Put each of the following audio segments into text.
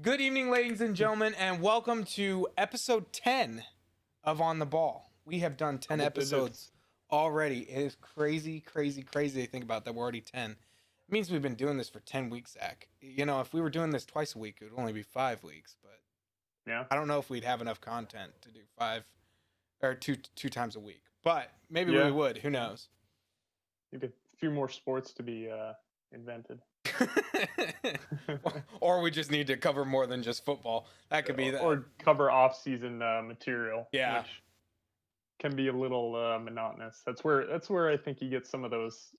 Good evening, ladies and gentlemen, and welcome to episode 10 of On the Ball. We have done 10 Double episodes digits. already. It is crazy to think about that we're already 10. It means we've been doing this for 10 weeks, Zach. You know, if we were doing this twice a week, it would only be 5 weeks, but Yeah, I don't know if we'd have enough content to do two times a week. But maybe we yeah. would. Who knows? Maybe a few more sports to be invented. Or we just need to cover more than just football. That could be that. Or cover off-season material, Yeah. which can be a little monotonous. That's where I think you get some of those,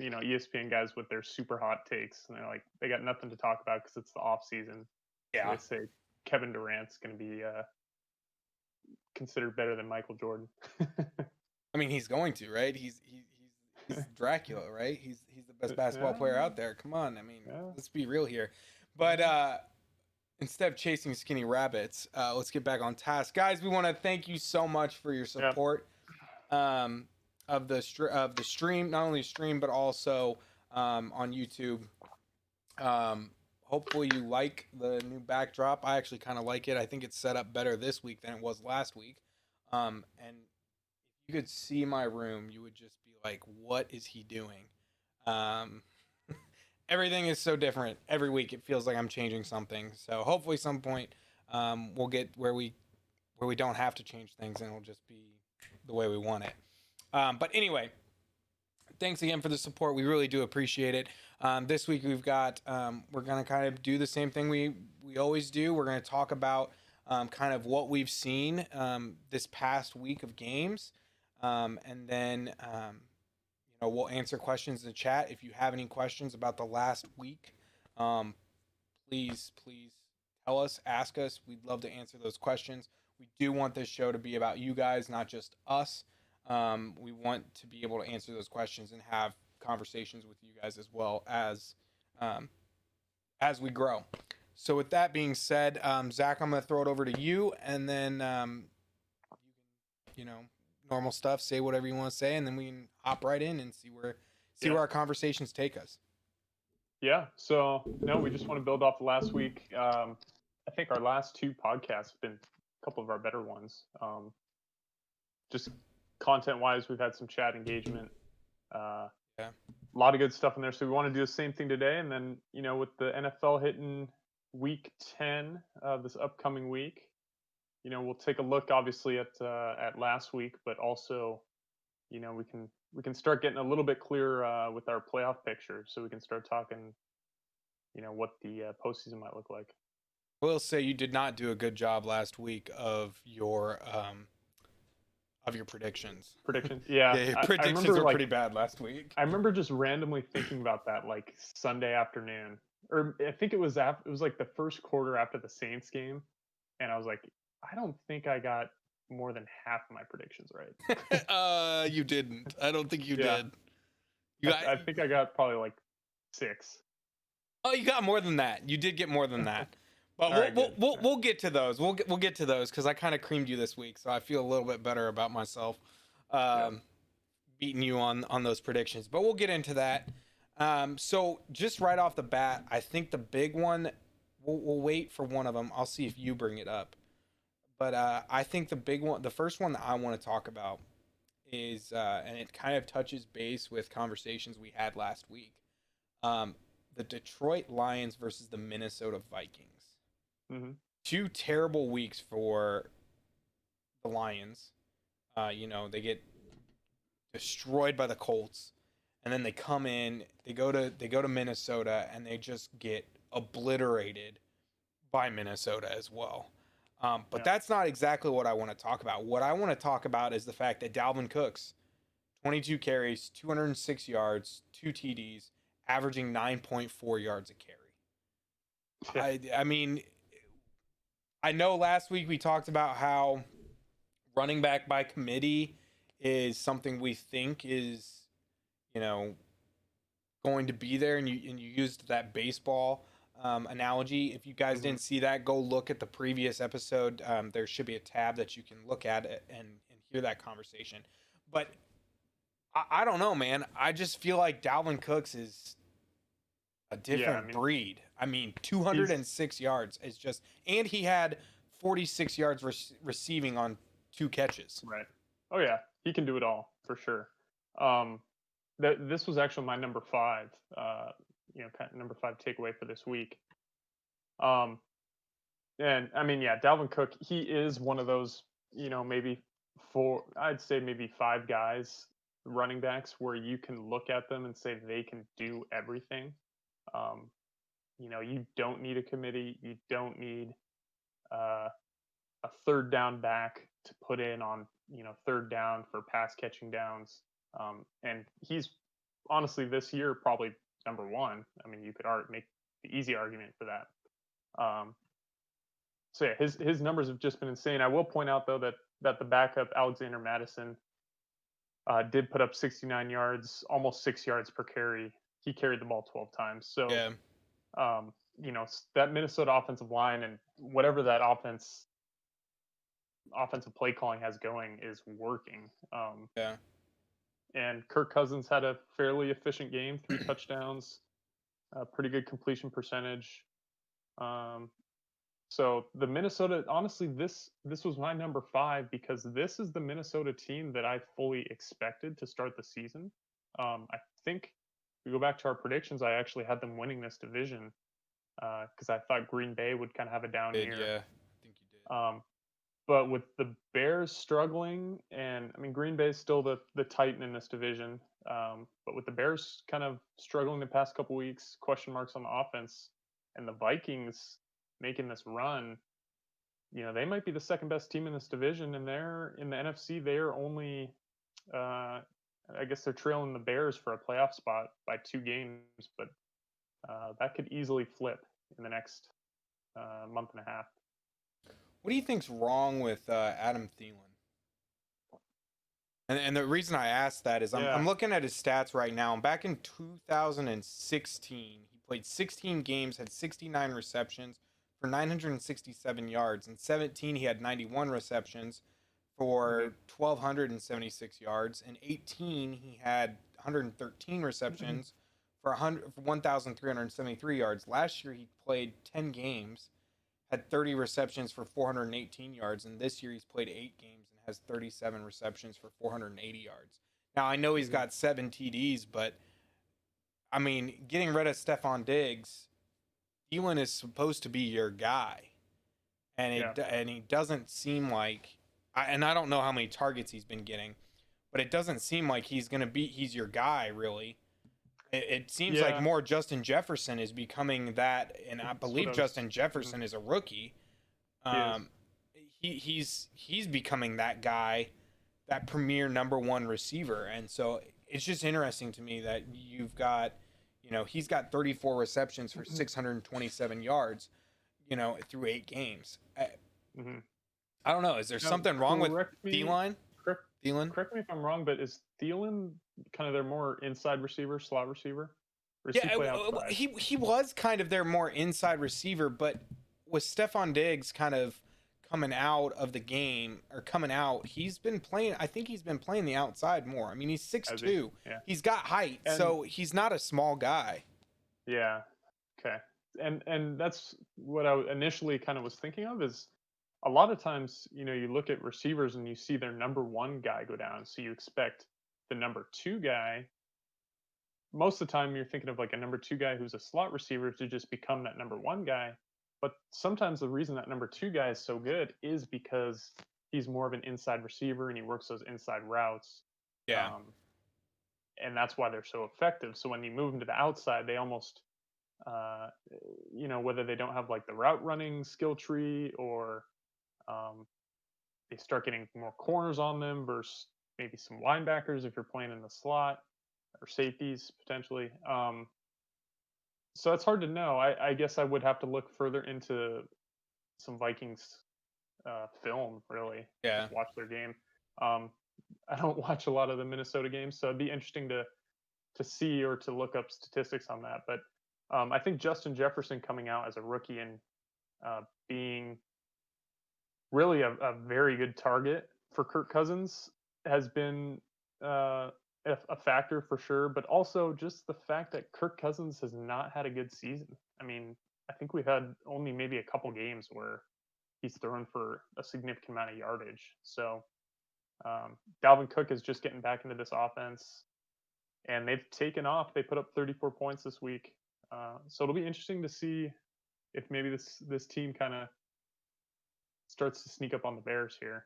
ESPN guys with their super hot takes, and they're like they got nothing to talk about because it's the off season. So Yeah. they say Kevin Durant's going to be considered better than Michael Jordan. I mean, he's going to, right? He's Dracula, right? He's the best basketball player Yeah, out there. Come on, I mean, yeah. let's be real here. But instead of chasing skinny rabbits, let's get back on task, guys. We want to thank you so much for your Yeah. support of the stream, not only stream but also on YouTube. Hopefully you like the new backdrop. I actually kind of like it. I think it's set up better this week than it was last week. And you could see my room, you would just be like, "What is he doing?" Um, everything is so different every week. It feels like I'm changing something. So hopefully, some point, we'll get where we don't have to change things, and it'll just be the way we want it. But anyway, thanks again for the support. We really do appreciate it. This week we've got we're gonna kind of do the same thing we always do. We're gonna talk about kind of what we've seen this past week of games. And then we'll answer questions in the chat. If you have any questions about the last week, um, please tell us, ask us. We'd love to answer those questions. We do want this show to be about you guys, not just us. We want to be able to answer those questions and have conversations with you guys um, as we grow. So with that being said, Zach, I'm going to throw it over to you, and then you can, normal stuff, say whatever you want to say, and then we can hop right in and see where our conversations take us. Yeah. So no, we just want to build off the last week. I think our last two podcasts have been a couple of our better ones. Just content wise, we've had some chat engagement. Yeah. A lot of good stuff in there. So we want to do the same thing today. And then, with the NFL hitting week 10 this upcoming week, we'll take a look obviously at last week, but also, we can start getting a little bit clearer with our playoff picture, so we can start talking, what the postseason might look like. I will say you did not do a good job last week of your predictions. Predictions, yeah. Yeah, your I predictions remember were pretty bad last week. I remember just randomly thinking about that like Sunday afternoon, or I think it was like the first quarter after the Saints game, and I was like, I don't think I got more than half of my predictions right. You didn't. I don't think you Yeah. did. You got. I think I got probably like 6. Oh, you got more than that. You did get more than that. But we'll get to those. We'll get to those because I kind of creamed you this week, so I feel a little bit better about myself, beating you on those predictions. But we'll get into that. So just right off the bat, I think the big one. We'll wait for one of them. I'll see if you bring it up. But I think the big one, the first one that I want to talk about is, and it kind of touches base with conversations we had last week. The Detroit Lions versus the Minnesota Vikings. Mm-hmm. 2 terrible weeks for the Lions. They get destroyed by the Colts, and then they come in. They go to Minnesota, and they just get obliterated by Minnesota as well. But that's not exactly what I want to talk about. What I want to talk about is the fact that Dalvin Cook's 22 carries, 206 yards, 2 TDs, averaging 9.4 yards a carry. I mean, I know last week we talked about how running back by committee is something we think is, going to be there, and you used that baseball analogy. If you guys didn't see that, go look at the previous episode. There should be a tab that you can look at it and hear that conversation. But I don't know, man. I just feel like Dalvin Cooks is a different breed. I mean, He's 206 yards is just, and he had 46 yards receiving on 2 catches. right. Oh yeah, he can do it all for sure. Um, that this was actually my number five. Kind of number five takeaway for this week. Um, and I mean, yeah, Dalvin Cook, he is one of those, maybe four, I'd say maybe five guys, running backs, where you can look at them and say they can do everything. Um, you don't need a committee. You don't need uh, a third down back to put in on, third down for pass catching downs. And he's honestly this year probably number one. I mean, you could make the easy argument for that. So yeah, his numbers have just been insane. I will point out though that the backup Alexander Madison did put up 69 yards, almost 6 yards per carry. He carried the ball 12 times. So Yeah, that Minnesota offensive line and whatever that offensive play calling has going is working. yeah. And Kirk Cousins had a fairly efficient game, 3 touchdowns, pretty good completion percentage. Um, So the Minnesota, honestly, this was my number five because this is the Minnesota team that I fully expected to start the season. I think if we go back to our predictions, I actually had them winning this division because I thought Green Bay would kind of have a down Did year. yeah, I think you did. Um, but with the Bears struggling, and I mean Green Bay is still the Titan in this division. But with the Bears kind of struggling the past couple weeks, question marks on the offense, and the Vikings making this run, they might be the second best team in this division, and they're in the NFC. They're only, I guess, they're trailing the Bears for a playoff spot by 2 games, but that could easily flip in the next month and a half. What do you think's wrong with Adam Thielen? And the reason I asked that is I'm Yeah. looking at his stats right now. Back in 2016, he played 16 games, had 69 receptions for 967 yards. In 17, he had 91 receptions Hmm. for 1,276 yards. In 18, he had 113 receptions for 1,373 yards. Last year, he played 10 games, had 30 receptions for 418 yards, and this year he's played 8 games and has 37 receptions for 480 yards. Now I know he's Hmm. got 7 TDs, but I mean, getting rid of Stephon Diggs, Thielen is supposed to be your guy, Yeah. and he doesn't seem like, and I don't know how many targets he's been getting, but it doesn't seem like he's your guy really. It seems like Yeah. more Justin Jefferson is becoming that, and I That's what believe I was. Justin Mhm. Jefferson is a rookie. He is. Um, he's becoming that guy, that premier number one receiver, and so it's just interesting to me that you've got, he's got 34 receptions for 627 yards, through 8 games. Hmm. I don't know. Is there Now, something wrong with correct me. Thielen? Correct. Thielen? Correct me if I'm wrong, but is Thielen kind of their more inside receiver, slot receiver, or does he Yeah, play outside? he was kind of their more inside receiver, but with Stephon Diggs kind of coming out of the game or coming out, he's been playing. I think he's been playing the outside more. I mean, he's six Has he? two. Yeah. He's got height, And so he's not a small guy. yeah. Okay. And that's what I initially kind of was thinking of is a lot of times, you look at receivers and you see their number one guy go down. So you expect the number two guy. Most of the time, you're thinking of like a number two guy who's a slot receiver to just become that number one guy. But sometimes the reason that number two guy is so good is because he's more of an inside receiver and he works those inside routes. Yeah, Um, and that's why they're so effective. So when you move them to the outside, they almost uh, whether they don't have like the route running skill tree or um, they start getting more corners on them versus maybe some linebackers if you're playing in the slot or safeties potentially. So it's hard to know. I guess I would have to look further into some Vikings film, really, yeah. just watch their game. Um, I don't watch a lot of the Minnesota games, so it'd be interesting to see or to look up statistics on that. But I think Justin Jefferson coming out as a rookie and being really a very good target for Kirk Cousins has been a factor for sure. But also just the fact that Kirk Cousins has not had a good season. I mean, I think we've had only maybe a couple games where he's thrown for a significant amount of yardage. So Dalvin Cook is just getting back into this offense, and they've taken off. They put up 34 points this week. So it'll be interesting to see if maybe this team kind of starts to sneak up on the Bears here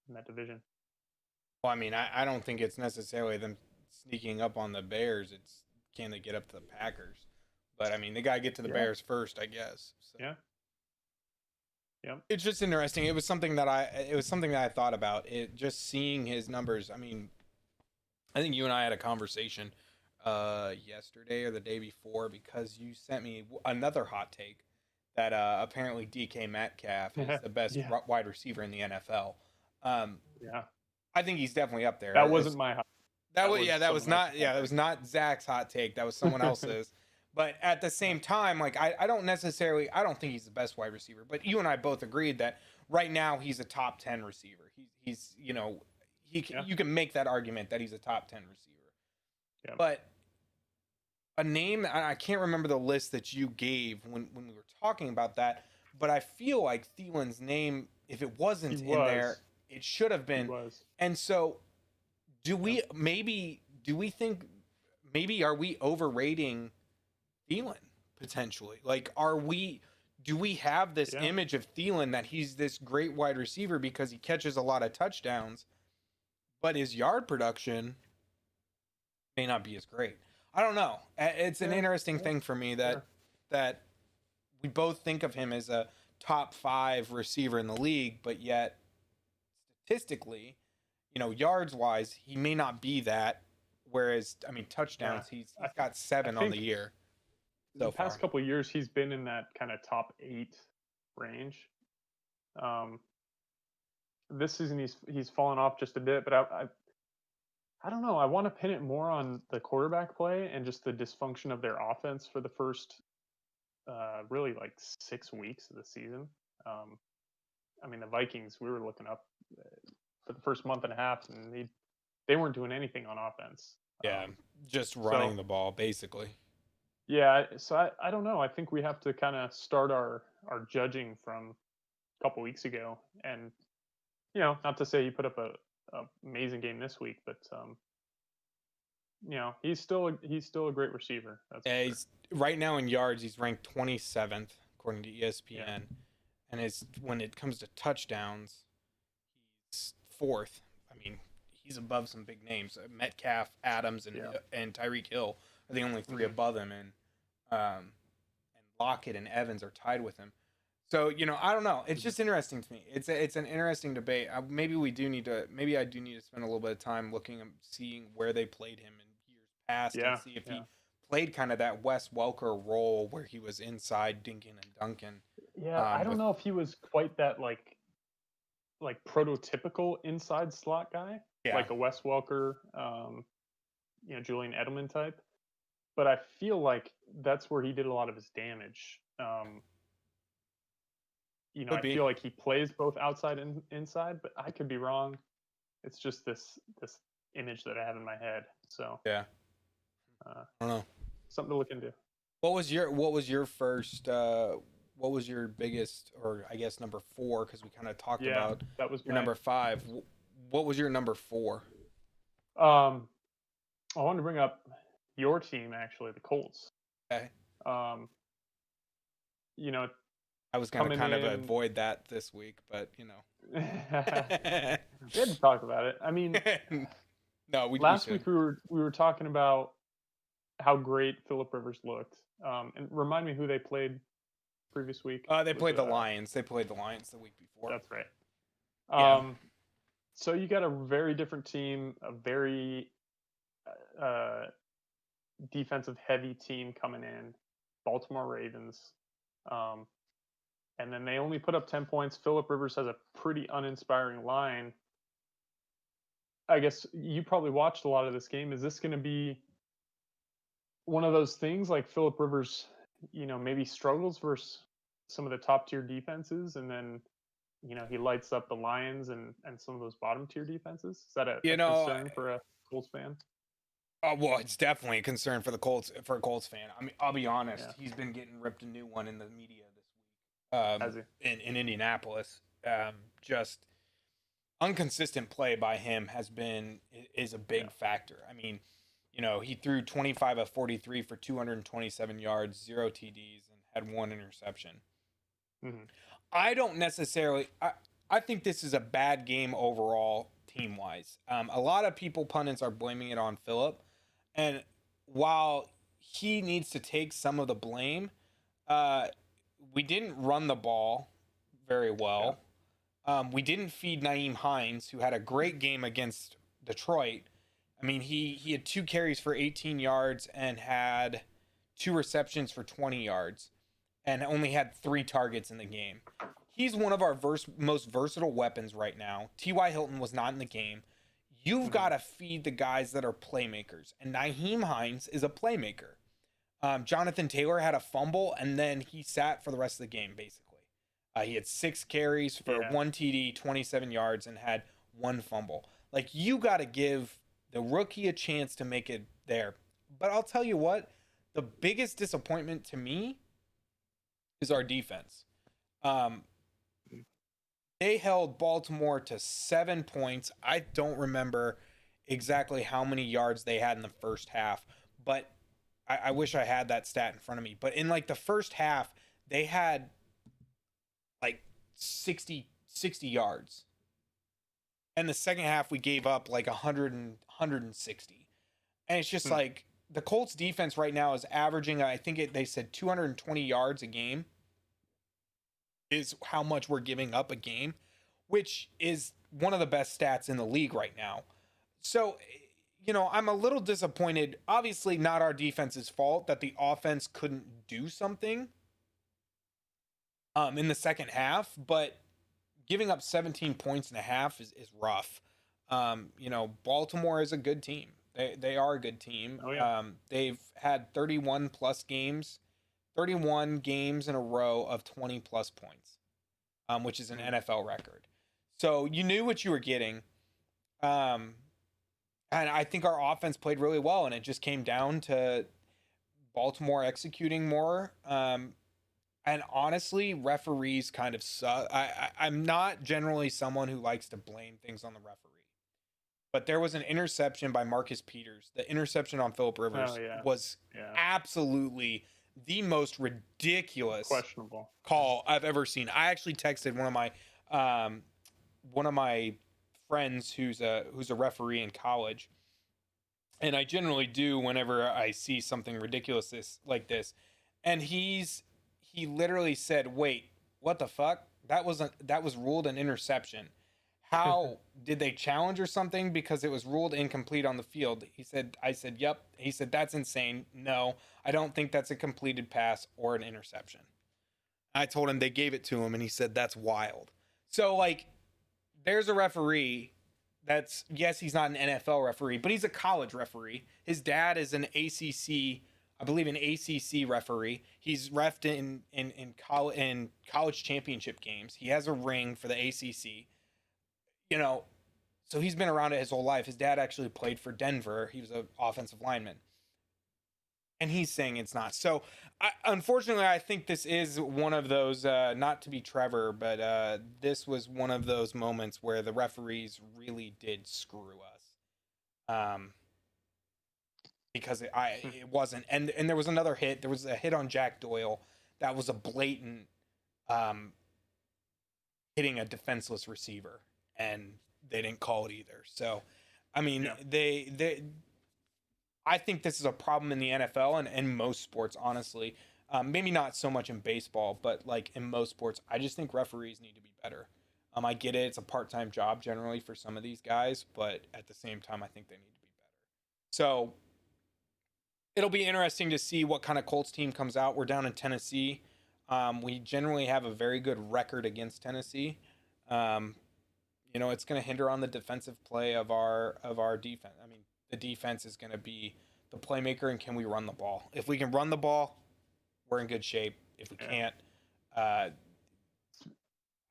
in that division. Well, I mean, I don't think it's necessarily them sneaking up on the Bears. It's can they get up to the Packers? But I mean, they got to get to the Yeah, Bears first, I guess. So yeah, yeah, it's just interesting. It was something that I thought about. It just seeing his numbers. I mean, I think you and I had a conversation yesterday or the day before because you sent me another hot take that apparently DK Metcalf is the best yeah, wide receiver in the NFL. Um, yeah. I think he's definitely up there. That wasn't my hot. That That was was someone else's hot that was not Zach's hot take. That was someone take. else's. But at the Yeah, same time, like I don't necessarily I don't think he's the best wide receiver. But you and I both agreed that right now he's a top 10 receiver. He's you know yeah, you can make that argument that he's a top 10 receiver. yeah. But a name I can't remember the list that you gave when we were talking about that. But I feel like Thielen's name, if it He wasn't in there, was. it should have He been. was. And so Yeah, do we think maybe are we overrating Thielen potentially? Like, do we have this yeah, image of Thielen that he's this great wide receiver because he catches a lot of touchdowns, but his yard production may not be as great? I don't know. It's an yeah, interesting yeah. thing for me Fair. that we both think of him as a top 5 receiver in the league, but yet statistically, yards wise, he may not be that. Whereas, I mean, Yeah, touchdowns, I he's got I 7 on the think year the so past far. couple of years he's been in that kind of top 8 range. Um, this season he's fallen off just a bit, but I don't know. I want to pin it more on the quarterback play and just the dysfunction of their offense for the first really like 6 weeks of the season. Um, I mean, the Vikings we were looking up for the first month and a half, and they weren't doing anything on offense. Yeah, just So running the ball basically. yeah, so I don't know. I think we have to kind of start our judging from a couple weeks ago, and not to say he put up a amazing game this week, but he's still a great receiver. That's for Yeah, sure. he's right now in yards, he's ranked 27th according to Yeah. ESPN, and his when it comes to touchdowns, he's fourth. I mean, he's above some big names. Metcalf, Adams, Yeah. and Tyreek Hill are the only 3 Hmm. above him, and Lockett and Evans are tied with him. So I don't know. It's Hmm. just interesting to me. It's an interesting debate. Maybe we do need to. Maybe I do need to spend a little bit of time looking and seeing where they played him in years past and Yeah. see if Yeah. he played kind of that Wes Welker role where he was inside dinking and dunking. Yeah. I don't With know if he was quite that like prototypical inside slot guy, yeah, like a Wes Welker, Julian Edelman type. But I feel like that's where he did a lot of his damage. could I be. feel like he plays both outside and inside, but I could be wrong. It's just this image that I have in my head. So Yeah, uh, I don't know. something to look into. What was your first? What was your biggest, or I guess number 4? Because we kind of talked Yeah, about that was your my. number 5. What was your number 4? Um, I wanted to bring up your team actually, the Colts. Okay. Um, you know, I was gonna coming kind of in. avoid that this week, but We had to talk about it. I mean, no, we last should. week we were talking about how great Philip Rivers looked. And remind me who they played previous week. They Was played it? the Lions. They played the Lions the week before. That's right. Yeah, So you got a very different team, a very uh, defensive heavy team coming in, Baltimore Ravens. Um, and then they only put up 10 points. Philip Rivers has a pretty uninspiring line. I guess you probably watched a lot of this game. Is this going to be one of those things like Philip Rivers, maybe struggles versus some of the top tier defenses, and then he lights up the Lions and some of those bottom tier defenses? Is that a you know, concern for a Colts fan? Well, it's definitely a concern for the Colts for a Colts fan. I mean, I'll be honest. Yeah, He's been getting ripped a new one in the media this week. has he? In Indianapolis, just inconsistent play by him is a Yeah. big factor. I mean, he threw 25 of 43 for 227 yards, 0 TDs, and had one interception. Hmm. I don't necessarily. I think this is a bad game overall, team wise. A lot of people, pundits, are blaming it on Phillip, and while he needs to take some of the blame, uh, we didn't run the ball very Yeah. well. We didn't feed Naeem Hines, who had a great game against Detroit. I mean, he had 2 carries for 18 yards and had 2 receptions for 20 yards and only had 3 targets in the game. He's one of our most versatile weapons right now. T.Y. Hilton was not in the game. You've Hmm. got to feed the guys that are playmakers, and Naeem Hines is a playmaker. Jonathan Taylor had a fumble, and then he sat for the rest of the game, basically. He had 6 carries for Yeah. 1 TD, 27 yards, and had 1 fumble. Like, you got to give the rookie a chance to make it there. But I'll tell you what, the biggest disappointment to me is our defense. Um, they held Baltimore to 7 points. I don't remember exactly how many yards they had in the first half, but I wish I had that stat in front of me. But in like the first half, they had like 60 yards. And the second half, we gave up like 100 and 160. And it's just Hmm. like the Colts defense right now is averaging, I think they said 220 yards a game is how much we're giving up a game, which is one of the best stats in the league right now. So, I'm a little disappointed. Obviously, not our defense's fault that the offense couldn't do something in the second half, but giving up 17 points and a half is rough. Baltimore is a good team. They are a good team. Oh yeah. They've had 31 plus games, 31 games in a row of 20 plus points, which is an Hmm. NFL record. So you knew what you were getting. Um, and I think our offense played really well, and it just came down to Baltimore executing more. And honestly, referees kind of suck. I'm not generally someone who likes to blame things on the referee, but there was an interception by Marcus Peters. The interception on Philip Oh Rivers yeah. was Yeah. absolutely the most ridiculous Questionable. Yeah. call I've ever seen. I actually texted um, one of my friends who's a referee in college, and I generally do whenever I see something ridiculous like this. And he literally said, "Wait, what the fuck? That was ruled an interception. How did they challenge or something because it was ruled incomplete on the field?" He said, "I said, yep." He said, "That's insane. No, I don't think that's a completed pass or an interception." I told him they gave it to him, and he said, "That's wild." So like, there's a referee that's, yes, he's not an NFL referee, but he's a college referee. His dad is an ACC, I believe, an ACC referee. He's refed in college championship games. He has a ring for the ACC. You know, so he's been around it his whole life. His dad actually played for Denver. He was an offensive lineman, and he's saying it's not. So, unfortunately, I think this is one of those, not to be Trevor, but this was one of those moments where the referees really did screw us. Because it wasn't, and there was another hit. There was a hit on Jack Doyle that was a blatant um, hitting a defenseless receiver, and they didn't call it either. So, I mean, Yeah. they I think this is a problem in the NFL and most sports, honestly. Maybe not so much in baseball, but like in most sports, I just think referees need to be better. I get it; it's a part-time job generally for some of these guys, but at the same time, I think they need to be better. So it'll be interesting to see what kind of Colts team comes out. We're down in Tennessee. We generally have a very good record against Tennessee. Um, it's going to hinder on the defensive play of our defense. I mean, the defense is going to be the playmaker, and can we run the ball? If we can run the ball, we're in good shape. If we Yeah. can't, uh,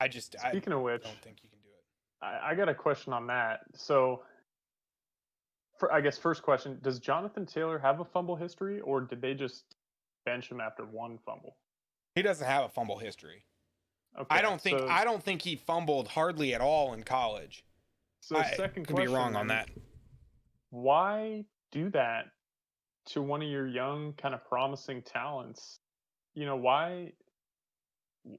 I Speaking of which, don't think you can do it. I got a question on that. So I guess first question: does Jonathan Taylor have a fumble history, or did they just bench him after one fumble? He doesn't have a fumble history. I Okay, don't think so I don't think he fumbled hardly at all in college. I second could be question wrong on then: that. why do that to one of your young, kind of promising talents? Why? I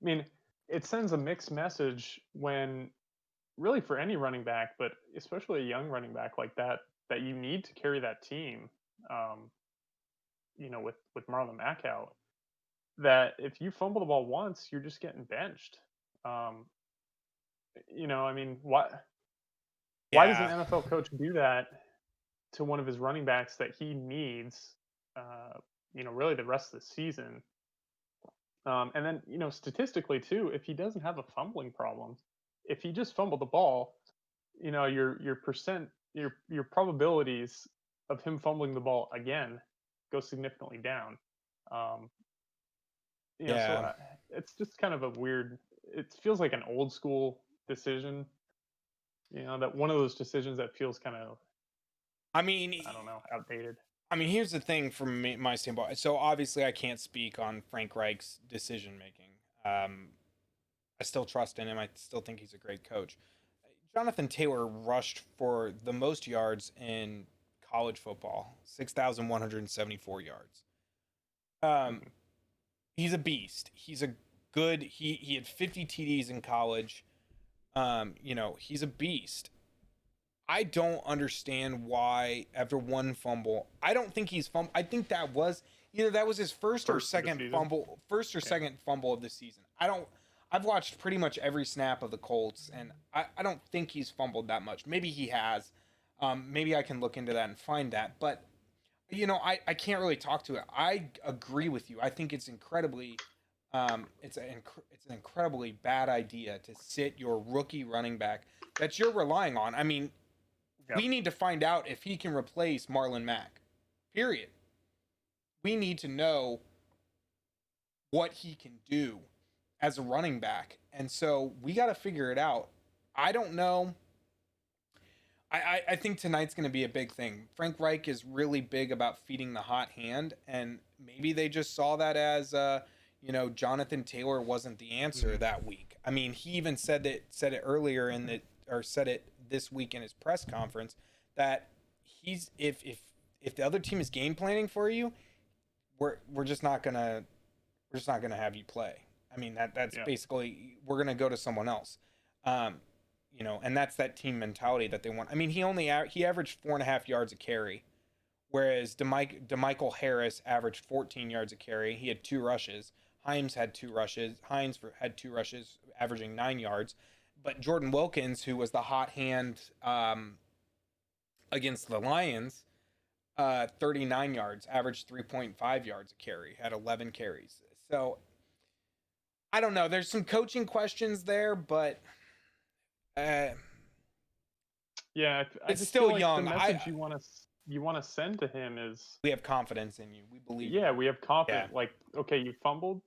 mean, it sends a mixed message when really for any running back, but especially a young running back like that, that you need to carry that team. Um, with Marlon Mack out, that if you fumble the ball once, you're just getting benched. Um, I mean, why does an Yeah. NFL coach do that to one of his running backs that he needs? Really the rest of the season. And then, statistically too, if he doesn't have a fumbling problem, if he just fumbled the ball, your probabilities of him fumbling the ball again go significantly down. Um, so Yeah. it's just kind of a weird. It feels like an old school decision. That one of those decisions that feels kind of, I mean, I don't know, outdated. here's the thing from me, my standpoint. So obviously, I can't speak on Frank Reich's decision making. I still trust in him. I still think he's a great coach. Jonathan Taylor rushed for the most yards in college football, 6,174 yards. Um, Mhm. he's a beast. He's a good. He had 50 TDs in college. He's a beast. I don't understand why after one fumble, I don't think he's fumble. I think that was either that was his First of the season. first or Yeah. second fumble of the season. I don't. I've watched pretty much every snap of the Colts, and I don't think he's fumbled that much. Maybe he has. Maybe I can look into that and find that. But I can't really talk to it. I agree with you. I think it's incredibly, it's an incredibly bad idea to sit your rookie running back that you're relying on. I mean, Yep. we need to find out if he can replace Marlon Mack. Period. We need to know what he can do as a running back. And so we got to figure it out. I don't know. I think tonight's going to be a big thing. Frank Reich is really big about feeding the hot hand, and maybe they just saw that as, Jonathan Taylor wasn't the answer Mhm. that week. I mean, he even said it earlier or said it this week in his press conference that he's if the other team is game planning for you, we're just not gonna have you play. I mean that's Yeah. basically we're gonna go to someone else. Um, and that's that team mentality that they want. I mean, he averaged 4.5 yards a carry, whereas Demichael Harris averaged 14 yards a carry. He had 2 rushes. Hines had 2 rushes. Had 2 rushes, averaging 9 yards. But Jordan Wilkins, who was the hot hand against the Lions, 39 yards, averaged 3.5 yards a carry, had 11 carries. So I don't know. There's some coaching questions there, but uh, Yeah, I it's just feel still like the young. message you want to send to him is, We have confidence in you. We believe in yeah, you. we have Yeah, confidence. Like, okay, you fumbled,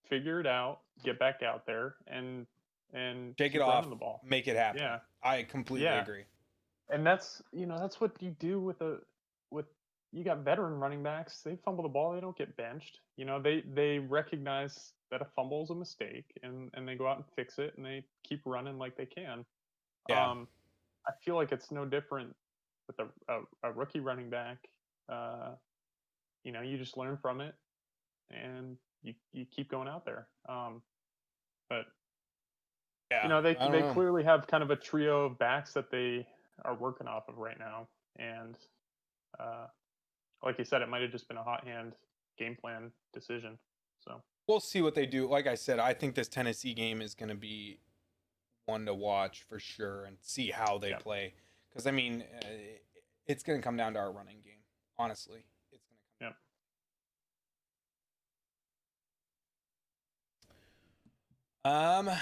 figure it out, get back out there, and shake it keep off, running the ball. make it happen. Yeah, I completely yeah, agree. and that's what you do with you got veteran running backs. They fumble the ball, they don't get benched. They recognize that a fumble is a mistake, and they go out and fix it, and they keep running like they can. Yeah, Um, I feel like it's no different with a rookie running back. Uh, you just learn from it, and you keep going out there. But yeah. I don't they know. clearly have kind of a trio of backs that they are working off of right now, and uh, like you said, it might have just been a hot hand game plan decision. So We'll see what they do. Like I said, I think this Tennessee game is going to be one to watch for sure and see how they yeah, play. Because I mean, it's going to come down to our running game. Honestly, it's going to come yeah. down.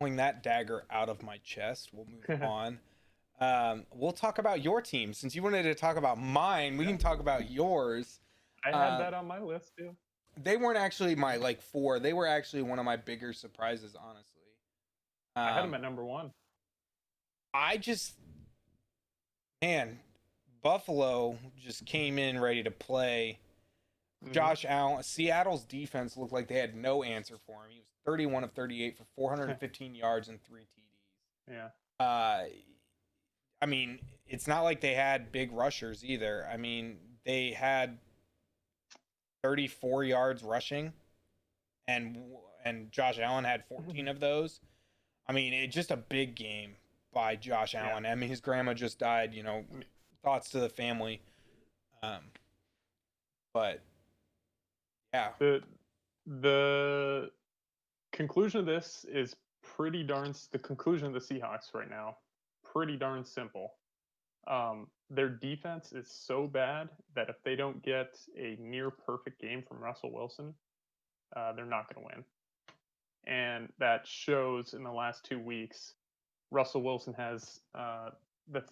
Pulling that dagger out of my chest. We'll move on. We'll talk about your team since you wanted to talk about mine. We Yeah, can talk about yours. I had Uh, that on my list too. they weren't actually my like four. They were actually one of my bigger surprises, honestly. I had them Um, at number one. I just Man, Buffalo just came in ready to play. Hmm. Josh Allen, Seattle's defense looked like they had no answer for him. He was 31 of 38 for 415 yards and 3 TDs. Yeah. Uh, I mean, it's not like they had big rushers either. I mean, they had 34 yards rushing, and and Josh Allen had 14 of those. I mean, it's just a big game by Josh Yeah. Allen. I mean, his grandma just died. Thoughts to the family. Um, but yeah, The the conclusion of this is the conclusion of the Seahawks right now, pretty darn simple. Their defense is so bad that if they don't get a near perfect game from Russell Wilson, they're not going to win. And that shows in the last 2 weeks. Russell Wilson has the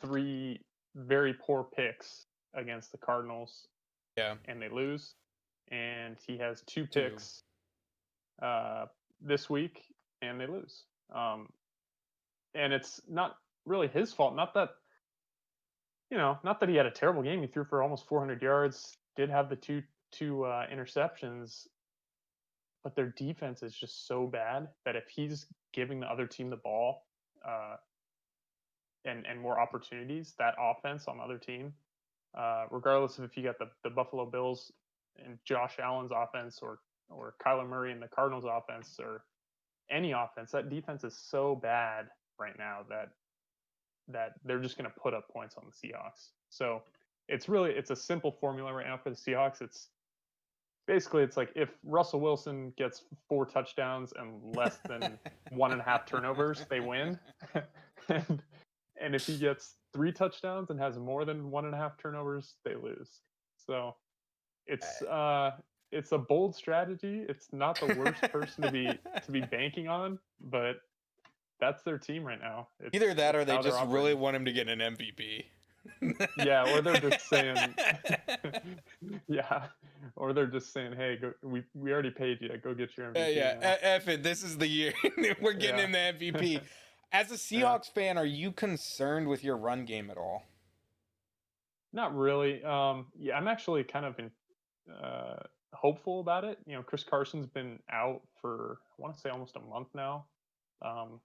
three very poor picks against the Cardinals, yeah, and they lose. And he has two two. picks uh, this week, and they lose. And it's not really his fault. Not that he had a terrible game. He threw for almost 400 yards. Did have the two interceptions, but their defense is just so bad that if he's giving the other team the ball uh, and more opportunities, that offense on the other team, regardless of if you got the Buffalo Bills and Josh Allen's offense or Kyler Murray and the Cardinals offense or any offense, that defense is so bad right now that they're just going to put up points on the Seahawks. So it's a simple formula right now for the Seahawks. It's like if Russell Wilson gets 4 touchdowns and less than 1.5 turnovers, they win. and and if he gets 3 touchdowns and has more than 1.5 turnovers, they lose. So it's uh it's a bold strategy. It's not the worst person to be banking on, but that's their team right now. Either that It's or they how they're just really operating. want him to get an MVP. Yeah, or they're just saying, yeah, or they're just saying, hey, we already paid you. Go get your MVP Yeah, now. F it. This is the year. We're getting Yeah, him the MVP. As a yeah. Seahawks fan, are you concerned with your run game at all? Not really. Yeah, I'm actually kind of uh, hopeful about it. Chris Carson's been out for I want to say almost a month now. Um,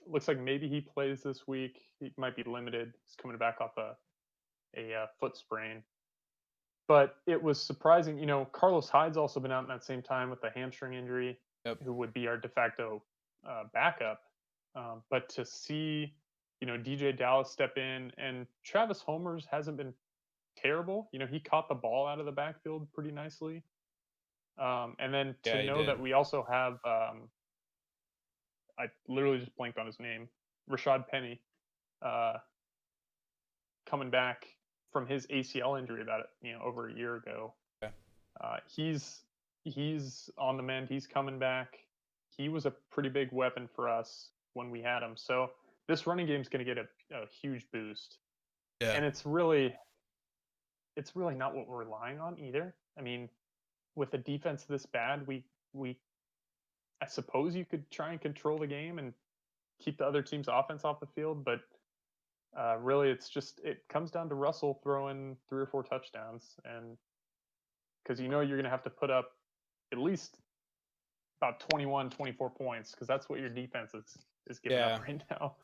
looks like maybe he plays this week. He might be limited. He's coming back off a foot sprain. But it was surprising. Carlos Hyde's also been out in that same time with a hamstring injury, Yep. who would be our de facto backup. But to see, DJ Dallas step in and Travis Homers hasn't been terrible. He caught the ball out of the backfield pretty nicely. And then to Yeah, he know did. that we also have, I literally just blanked on his name, Rashad Penny, uh, coming back from his ACL injury about over a year ago. Yeah. He's on the mend. He's coming back. He was a pretty big weapon for us when we had him. So this running game is going to get a huge boost, Yeah. and it's really not what we're relying on either. I mean, with a defense this bad, we I suppose you could try and control the game and keep the other team's offense off the field, but really it comes down to Russell throwing 3 or 4 touchdowns, and because you're going to have to put up at least about 21, 24 points because that's what your defense is giving up Yeah. right now.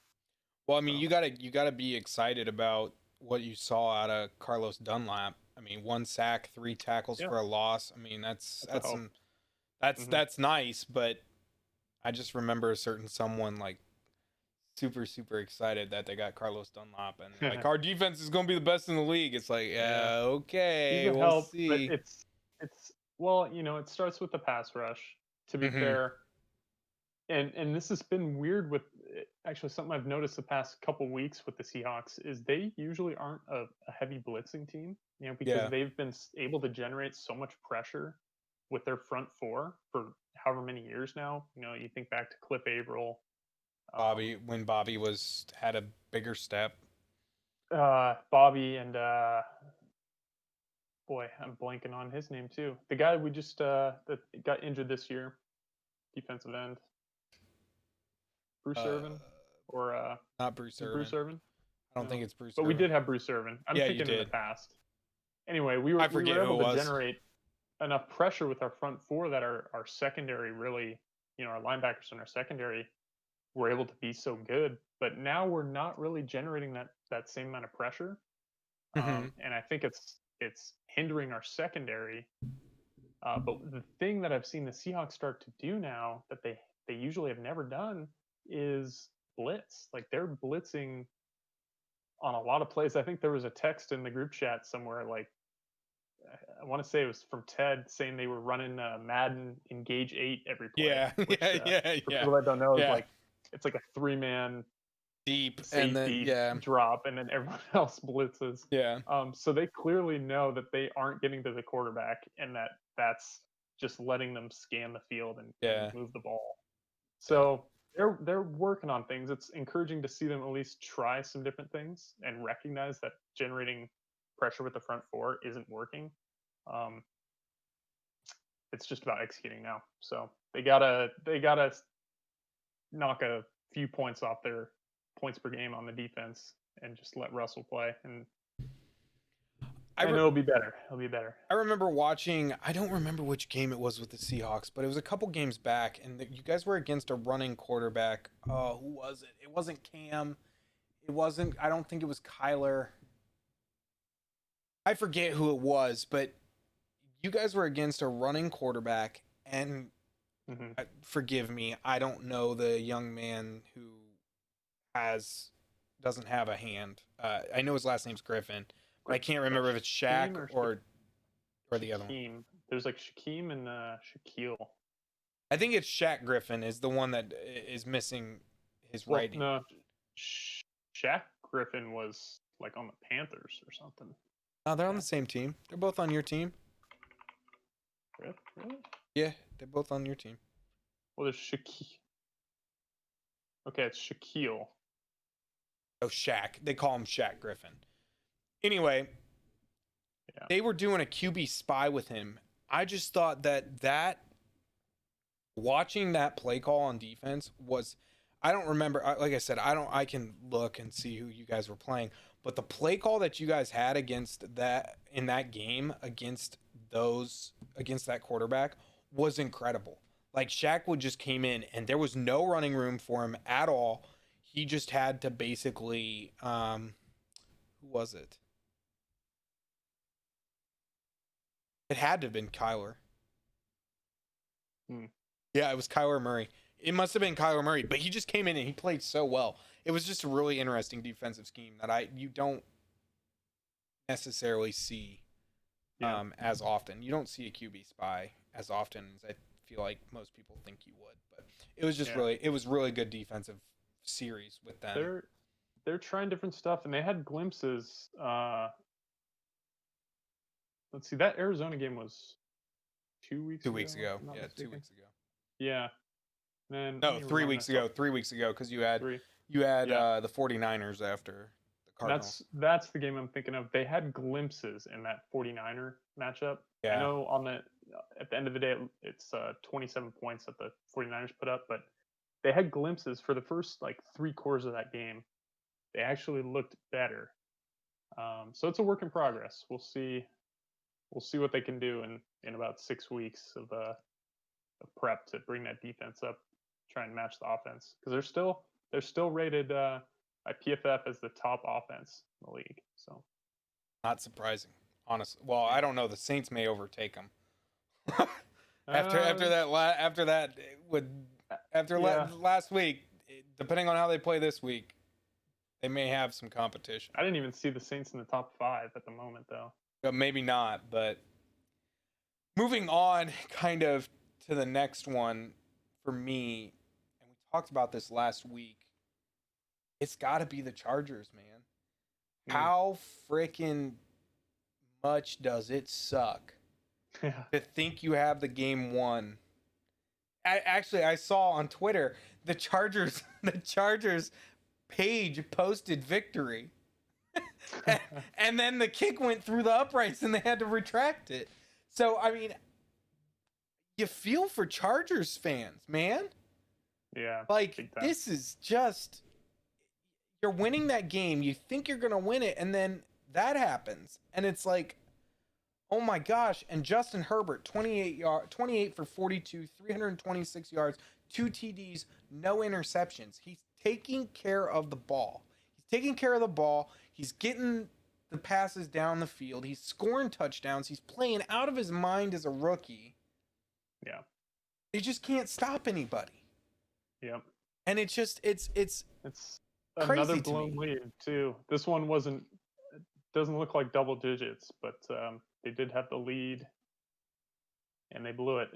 Well, I mean, So you gotta be excited about what you saw out of Carlos Dunlap. I mean, 1 sack, 3 tackles yeah, for a loss. I mean, that's that's a that's hope. some that's Hmm. that's nice, but I just remember a certain someone like super excited that they got Carlos Dunlap and like our defense is gonna be the best in the league. It's like, Yeah, yeah, he's okay, a we'll help, but see. it's well, it starts with the pass rush. To be Hmm. fair, and this has been weird with actually something I've noticed the past couple weeks with the Seahawks is they usually aren't a heavy blitzing team, because Yeah, they've been able to generate so much pressure with their front four for however many years now. You think back to Cliff Averill, um, Bobby was had a bigger step. Bobby, and boy, I'm blanking on his name too. The guy we just that got injured this year, defensive end, Bruce Uh, Irvin, or Not Bruce Bruce Irvin. Irvin. I don't No. think it's Bruce But we Irvin. did have Bruce Irvin. I'm Yeah, you thinking in the did. past. Anyway, I we forget were who it able to was. generate enough pressure with our front four that our secondary really, our linebackers in our secondary were able to be so good. But now we're not really generating that same amount of pressure, Hmm. and I think it's hindering our secondary. But the thing that I've seen the Seahawks start to do now that they usually have never done is blitz. Like they're blitzing on a lot of plays. I think there was a text in the group chat somewhere, like I want to say it was from Ted, saying they were running Madden Engage 8 every play, Yeah, which for yeah, people that don't know is yeah. like it's like a 3-man Deep, and then safety yeah, drop, and then everyone else blitzes. yeah, So they clearly know that they aren't getting to the quarterback, and that's just letting them scan the field and yeah, move the ball. yeah. So they're working on things. It's encouraging to see them at least try some different things and recognize that generating pressure with the front four isn't working. Um, it's just about executing now. So they gotta knock a few points off their points per game on the defense and just let Russell play, I and re- it'll be better. It'll be better. I remember watching. I don't remember which game it was with the Seahawks, but it was a couple games back, and you guys were against a running quarterback. Oh, who was it? It wasn't Cam. It wasn't. I don't think it was Kyler. I forget who it was, but you guys were against a running quarterback, and Hmm. forgive me, I don't know the young man who has doesn't have a hand. I know his last name's Griffin, but I can't remember if it's Shaq Shaquem or or the other one. Shaquem. There's like Shaquem and Shaquille. I think it's Shaq Griffin is the one that is missing his Well, writing. no, Shaq Griffin was like on the Panthers or something. Oh, they're on the Yeah. same team. They're both on your team. Really? Yeah, they're both on your team. Well, there's Shaquille. Okay, it's Shaquille. Oh, Shaq. They call him Shaq Griffin. Anyway, Yeah. they were doing a QB spy with him. I just thought that watching that play call on defense was, I don't remember, like I said, I can look and see who you guys were playing, but the play call that you guys had against that in that game against that quarterback was incredible. Like Shaq would just came in and there was no running room for him at all. He just had to basically who was it? It had to have been Kyler. Hmm. Yeah, it was Kyler Murray. It must have been Kyler Murray, but he just came in and he played so well. It was just a really interesting defensive scheme that you don't necessarily see Yeah. as often. You don't see a QB spy as often as I feel like most people think you would. But it was just Yeah. really good defensive series with them. They're trying different stuff, and they had glimpses. Let's see, that Arizona game was 2 weeks 2 weeks ago, if ago. I'm not Yeah, two mistaken. weeks ago. Yeah. Then let No, me three remind weeks myself. ago. 3 weeks ago because you had 3. the Yeah. 49ers after the Cardinals. That's the game I'm thinking of. They had glimpses in that 49er matchup. I Yeah. know at the end of the day it's 27 points that the 49ers put up, but they had glimpses for the first like 3 quarters of that game. They actually looked better. So it's a work in progress. We'll see what they can do in about 6 weeks of prep to bring that defense up, try and match the offense because they're still rated by PFF as the top offense in the league. So Not surprising, honestly. Well, I yeah, don't know. The Saints may overtake them uh, after that with yeah. last week. Depending on how they play this week, they may have some competition. I didn't even see the Saints in the top 5 at the moment though. But maybe not. But moving on, kind of to the next one for me, and we talked about this last week. It's got to be the Chargers, man. Mm. How freaking much does it suck Yeah. to think you have the game won? I saw on Twitter the Chargers the Chargers page posted victory. And then the kick went through the uprights and they had to retract it. So I mean, you feel for Chargers fans, man. Yeah. Like Big time. this is just you're winning that game. You think you're gonna win it, and then that happens, and it's like, oh my gosh! And Justin Herbert, 28 for 42, 326 yards, two TDs, no interceptions. He's taking care of the ball. He's taking care of the ball. He's getting the passes down the field. He's scoring touchdowns. He's playing out of his mind as a rookie. Yeah. They just can't stop anybody. Yep. And it's It's another crazy to me. blown lead too. This one doesn't look like double digits, but they did have the lead and they blew it.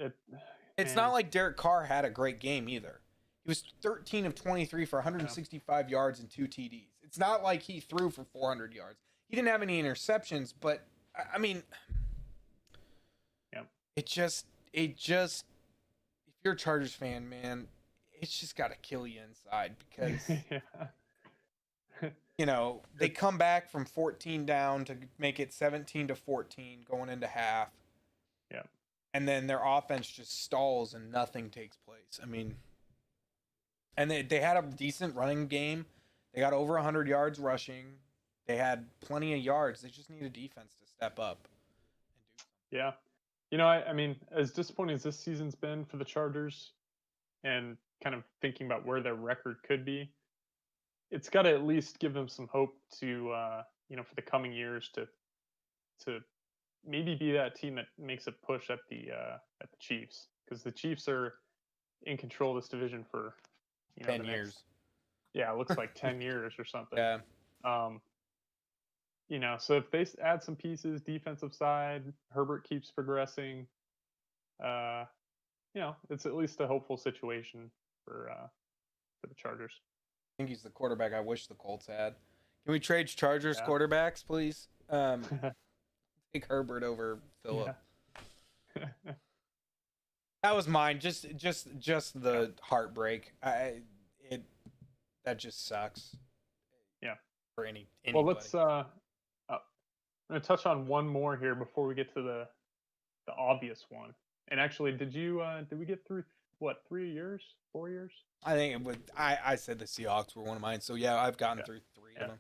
It's not Man, like Derek Carr had a great game either. He was 13 of 23 for yeah, 165 yards and two TDs. It's not like he threw for 400 yards. He didn't have any interceptions, but I mean, yeah, it just, if you're a Chargers fan, man, it's just got to kill you inside because, yeah, they come back from 14 down to make it 17 to 14 going into half, yeah, and then their offense just stalls and nothing takes place. I mean, and they had a decent running game. They got over 100 yards rushing. They had plenty of yards. They just need a defense to step up and do yeah. I mean, as disappointing as this season's been for the Chargers, and kind of thinking about where their record could be, it's got to at least give them some hope to, for the coming years to maybe be that team that makes a push at the Chiefs, because the Chiefs are in control of this division for something. the 10 next, years. yeah, it looks like 10 years or something. Yeah. Um, so if they add some pieces, defensive side, Herbert keeps progressing, uh, it's at least a hopeful situation for the Chargers. I think he's the quarterback I wish the Colts had. Can we trade Chargers Yeah, quarterbacks, please? Take Herbert over Phillip. yeah, That was mine. Just the heartbreak. It that just sucks yeah. for Well, anybody. I'm going to touch on one more here before we get to the obvious one. And actually, did we get through what, 3 years, 4 years? I think it would. I said the Seahawks were one of mine. So yeah, I've gotten Yeah, through three of yeah. them.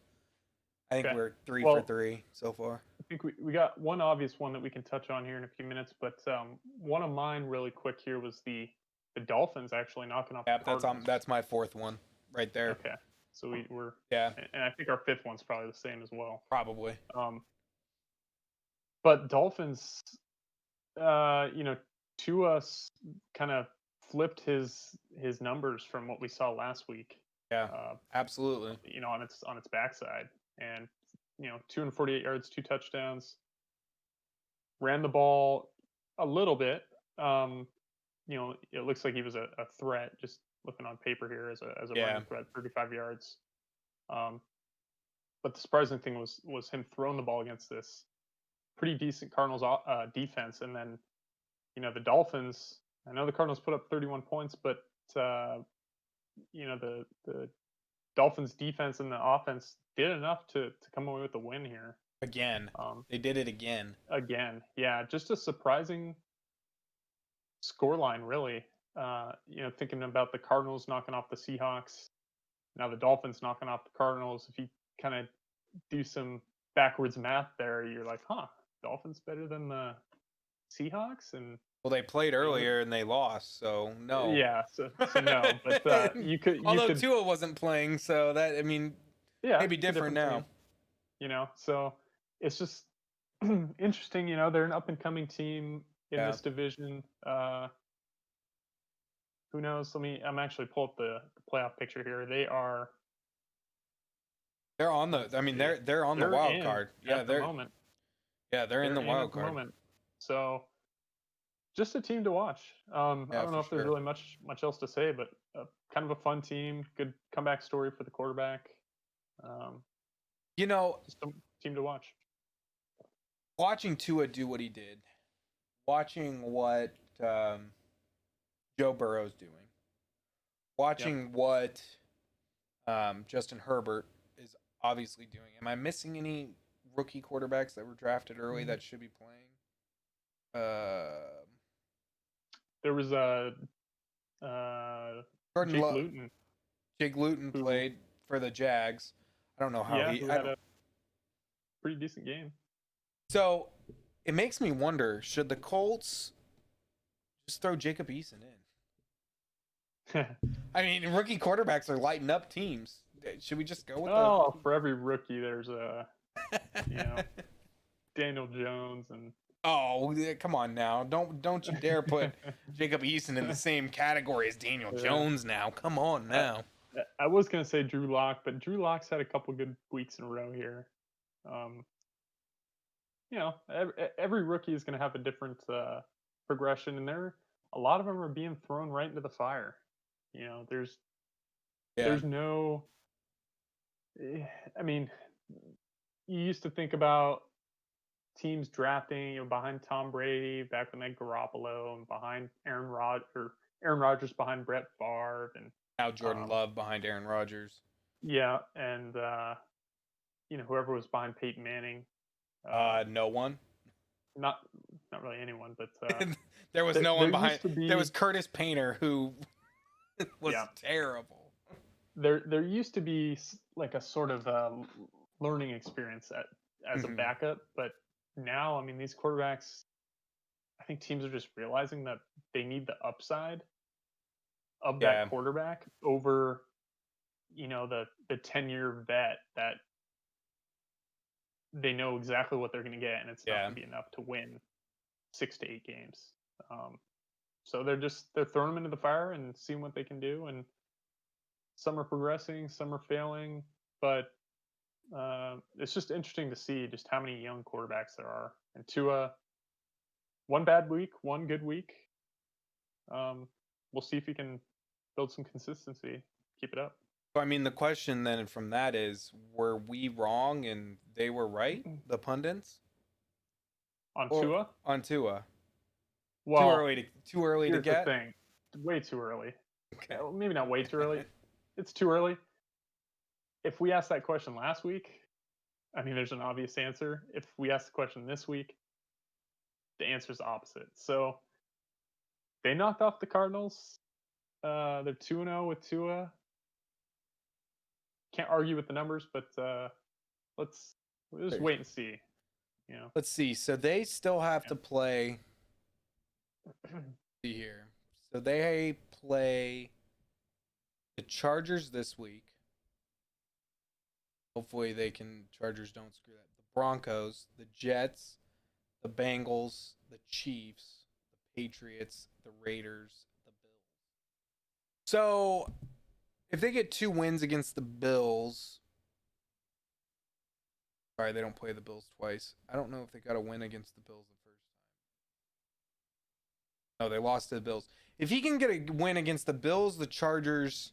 I think Okay. we're three for Well, three so far. I think we got one obvious one that we can touch on here in a few minutes, but one of mine really quick here was the Dolphins actually knocking off Yeah, the Cardinals. that's my fourth one right there. Okay, so we're, Yeah, and I think our fifth one's probably the same as well. probably. Um, but Dolphins, to us, kind of flipped his numbers from what we saw last week. Yeah, Uh, absolutely. on its backside, and 248 yards, two touchdowns, ran the ball a little bit. It looks like he was a threat, just looking on paper here as a Yeah, running threat, 35 yards. Um, but the surprising thing was him throwing the ball against this pretty decent Cardinals defense, and then the Dolphins. I know the Cardinals put up 31 points, but the Dolphins defense and the offense did enough to come away with the win here. again, they did it again. Again, yeah, just a surprising scoreline, really. Thinking about the Cardinals knocking off the Seahawks, now the Dolphins knocking off the Cardinals. If you kind of do some backwards math there, you're like, huh, Dolphins better than the Seahawks, and Well, they played you know, earlier and they lost, so no. yeah. So no, but you Although could Tua wasn't playing, so that, I mean, yeah, maybe it's a different different now. team. So it's just interesting. They're an up and coming team in Yeah, this division. Who knows? I'm actually pull up the playoff picture here. They are. they're on the. Let's I mean, see. they're on the They're wild in card. Yeah, at the moment. they're in They're the in wild at the card. moment. So just a team to watch. I Yeah, don't know for if there's sure. really much else to say, but kind of a fun team. Good comeback story for the quarterback. Um, You know, just a team to watch. watching Tua do what he did, watching what Joe Burrow's doing, Yep. watching what Justin Herbert is obviously doing. Am I missing any rookie quarterbacks that were drafted early that should be playing? Uh, There was a Jordan Jake Love, Luton Jake Luton who played. for the Jags. I don't know how Yeah, he. who I had don't. a pretty decent game. So it makes me wonder: should the Colts just throw Jacob Eason in? I mean, rookie quarterbacks are lighting up teams. Should we just go with the? Oh, for every rookie, there's a you know Daniel Jones and Oh, yeah, come on now! Don't you dare put Jacob Eason in the same category as Daniel yeah. Jones now. Come on I, now. I was gonna say Drew Lock, but Drew Lock's had a couple good weeks in a row here. Um, every rookie is gonna have a different progression, and a lot of them are being thrown right into the fire. Yeah, There's no. I mean, you used to think about teams drafting, behind Tom Brady back when they had Garoppolo and behind Aaron Rodgers behind Brett Favre, and now Jordan um, Love behind Aaron Rodgers. yeah, and whoever was behind Peyton Manning. Uh, No one. not not really anyone, but There was no one there behind. used to There was be Curtis Painter who was yeah terrible. there used to be like a sort of learning experience as a Mhm. backup, but now I mean these quarterbacks, I think teams are just realizing that they need the upside of that Yeah, quarterback over the 10-year vet that they know exactly what they're going to get, and it's not yeah. going to be enough to win 6 to 8 games. Um, so they're throwing them into the fire and seeing what they can do, and some are progressing, some are failing, but it's just interesting to see just how many young quarterbacks there are. And Tua, one bad week, one good week. Um, we'll see if he can build some consistency, keep it up. So, I mean, the question then from that is: were we wrong and they were right, the pundits, On or Tua, on Tua? well, Too early to here's the get. thing: way too early. Okay. Maybe not way too early. It's too early. If we asked that question last week, I mean, there's an obvious answer. If we ask the question this week, the answer is opposite. So they knocked off the Cardinals. They're 2-0 with Tua. Can't argue with the numbers, but let's we'll just wait and see. You know, Let's see. So they still have to yeah. play. See here. So they play the Chargers this week. Hopefully they can. Chargers don't screw that. The Broncos, the Jets, the Bengals, the Chiefs, the Patriots, the Raiders, the Bills. So if they get 2 wins against the Bills, sorry, they don't play the Bills twice. I don't know if they got a win against the Bills the first time. No, they lost to the Bills. If he can get a win against the Bills, the Chargers,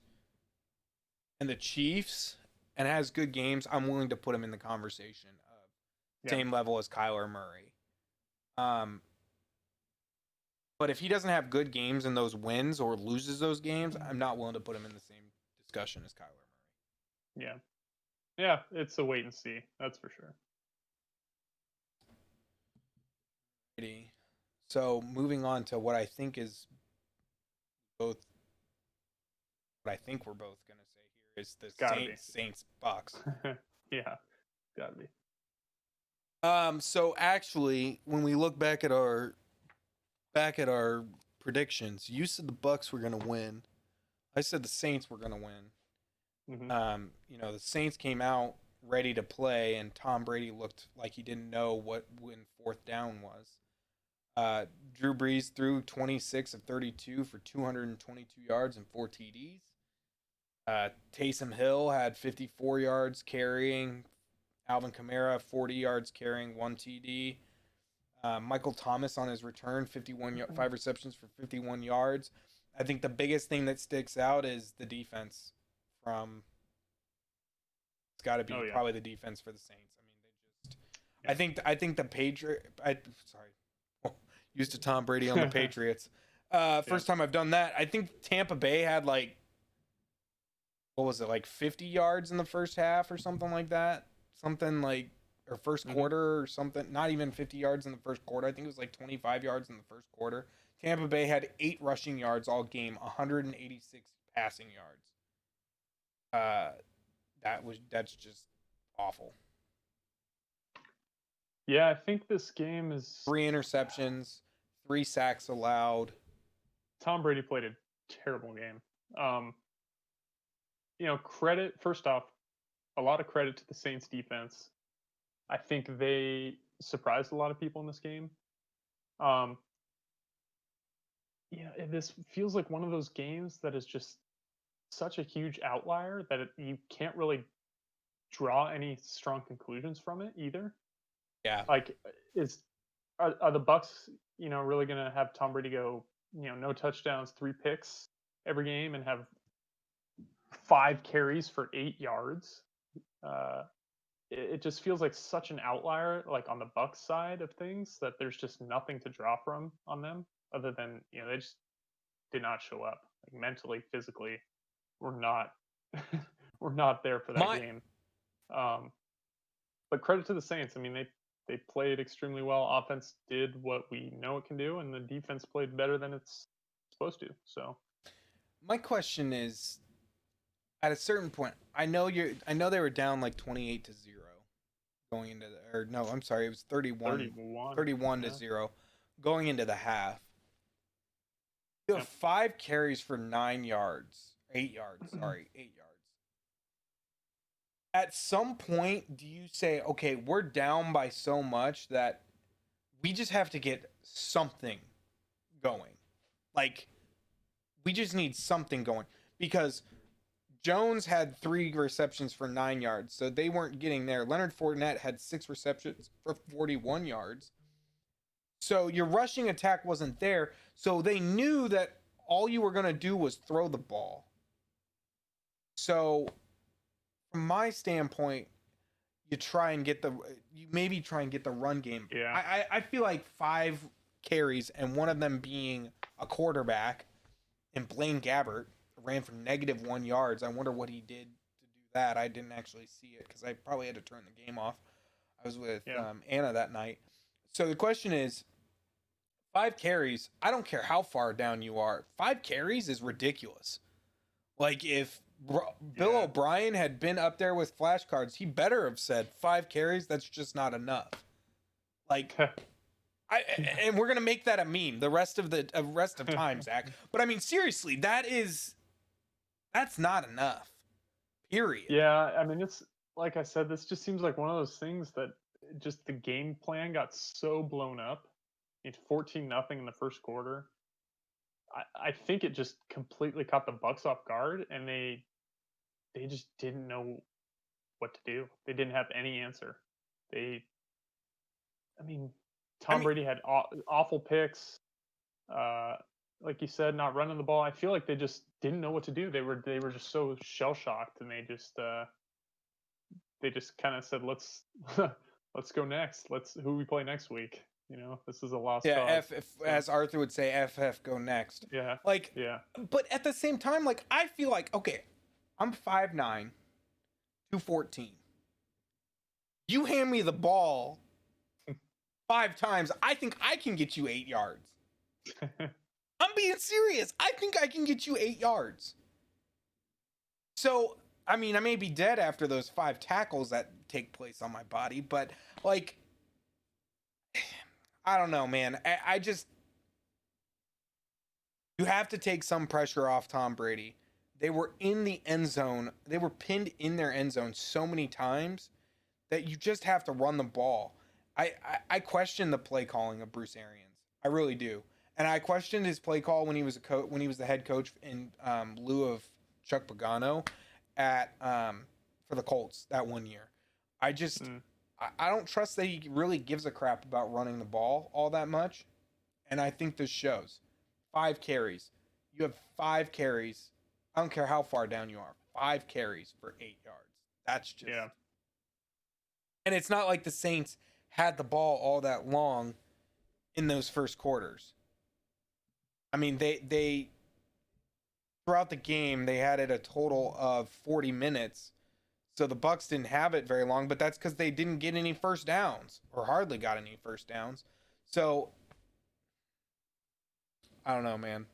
and the Chiefs, and has good games, I'm willing to put him in the conversation of Yeah. same level as Kyler Murray. Um, but if he doesn't have good games in those wins or loses those games, I'm not willing to put him in the same discussion as Kyler Yeah. Yeah. It's a wait and see. That's for sure. Murray. So moving on to what I think is both, what I think we're both gonna say here is the Gotta be. Saints Bucks. Yeah. Gotta be. So actually, when we look back at our predictions, you said the Bucks were gonna win. I said the Saints were gonna win. Hmm. The Saints came out ready to play, and Tom Brady looked like he didn't know what when fourth down was. Drew Brees threw 26 of 32 for 222 yards and 4 TDs. Taysom Hill had 54 yards carrying. Alvin Kamara 40 yards carrying 1 TD. Michael Thomas on his return 5 receptions for 51 yards. I think the biggest thing that sticks out is the defense from. It's got to be Oh yeah. probably the defense for the Saints. I mean, they just. Yeah. I think the Patriot. Sorry, used to Tom Brady on the Patriots. Yeah. First time I've done that. I think Tampa Bay had like, what was it, like 50 yards in the first half or something like that. Something like, or first Hmm. quarter or something. Not even 50 yards in the first quarter. I think it was like 25 yards in the first quarter. Tampa Bay had 8 rushing yards all game, 186 passing yards. that's just awful. Yeah, I think this game is 3 interceptions, 3 sacks allowed. Tom Brady played a terrible game. Um, credit first off, a lot of credit to the Saints defense. I think they surprised a lot of people in this game. Um, this feels like one of those games that is just such a huge outlier that you can't really draw any strong conclusions from it either. Yeah. Like, is are the Bucks, really going to have Tom Brady go, no touchdowns, 3 picks every game, and have 5 carries for 8 yards? Uh, it just feels like such an outlier, like on the Bucks side of things, that there's just nothing to draw from on them other than they just did not show up, like mentally, physically. We're not we're not there for that My game. Um, but credit to the Saints. I mean, they played extremely well. Offense did what we know it can do, and the defense played better than it's supposed to. So my question is, at a certain point, I know they were down like 28-0 going into the, or no, I'm sorry, it was 31 31, 31 to yeah, 0 going into the half. You have yep. 5 carries for 9 yards, 8 yards, sorry, 8 yards. At some point, do you say, okay, we're down by so much that we just have to get something going? Like, we just need something going because Jones had 3 receptions for 9 yards, so they weren't getting there. Leonard Fournette had 6 receptions for 41 yards. So your rushing attack wasn't there. So they knew that all you were going to do was throw the ball. So from my standpoint, you maybe try and get the run game. Yeah. I feel like 5 carries and one of them being a quarterback and Blaine Gabbert ran for -1 yards. I wonder what he did to do that. I didn't actually see it because I probably had to turn the game off. I was with Yeah. Anna that night. So the question is, 5 carries. I don't care how far down you are. 5 carries is ridiculous. Like if Bill Yeah. O'Brien had been up there with flashcards, he better have said 5 carries. That's just not enough. Like and we're gonna make that a meme the rest of time, Zach. But I mean, seriously, that's not enough. Period. Yeah, I mean, it's like I said, this just seems like one of those things that just the game plan got so blown up. It's 14-0 in the first quarter. I think it just completely caught the Bucks off guard, and they just didn't know what to do. They didn't have any answer. They, I mean, I Tom mean, Brady had awful picks. Uh, like you said, not running the ball. I feel like they just didn't know what to do. They were just so shell shocked, and they just kind of said, "Let's let's go next. Who we play next week. This is a lost yeah, cause." So as Arthur would say, FF go next. yeah, Like, yeah, but at the same time, like I feel like okay, I'm 5'9", 214. You hand me the ball 5 times, I think I can get you 8 yards. I'm being serious. I think I can get you 8 yards. So, I mean, I may be dead after those 5 tackles that take place on my body, but like, I don't know, man. I just, you have to take some pressure off Tom Brady. They were in the end zone. They were pinned in their end zone so many times that you just have to run the ball. I question the play calling of Bruce Arians. I really do, and I questioned his play call when he was when he was the head coach in lieu of Chuck Pagano at for the Colts that one year. I just mm, I don't trust that he really gives a crap about running the ball all that much, and I think this shows. 5 carries. You have 5 carries. I don't care how far down you are. 5 carries for 8 yards. That's just, yeah, and it's not like the Saints had the ball all that long in those first quarters. I mean, they throughout the game they had it a total of 40 minutes. So the Bucks didn't have it very long, but that's cuz they didn't get any first downs or hardly got any first downs. So, I don't know, man.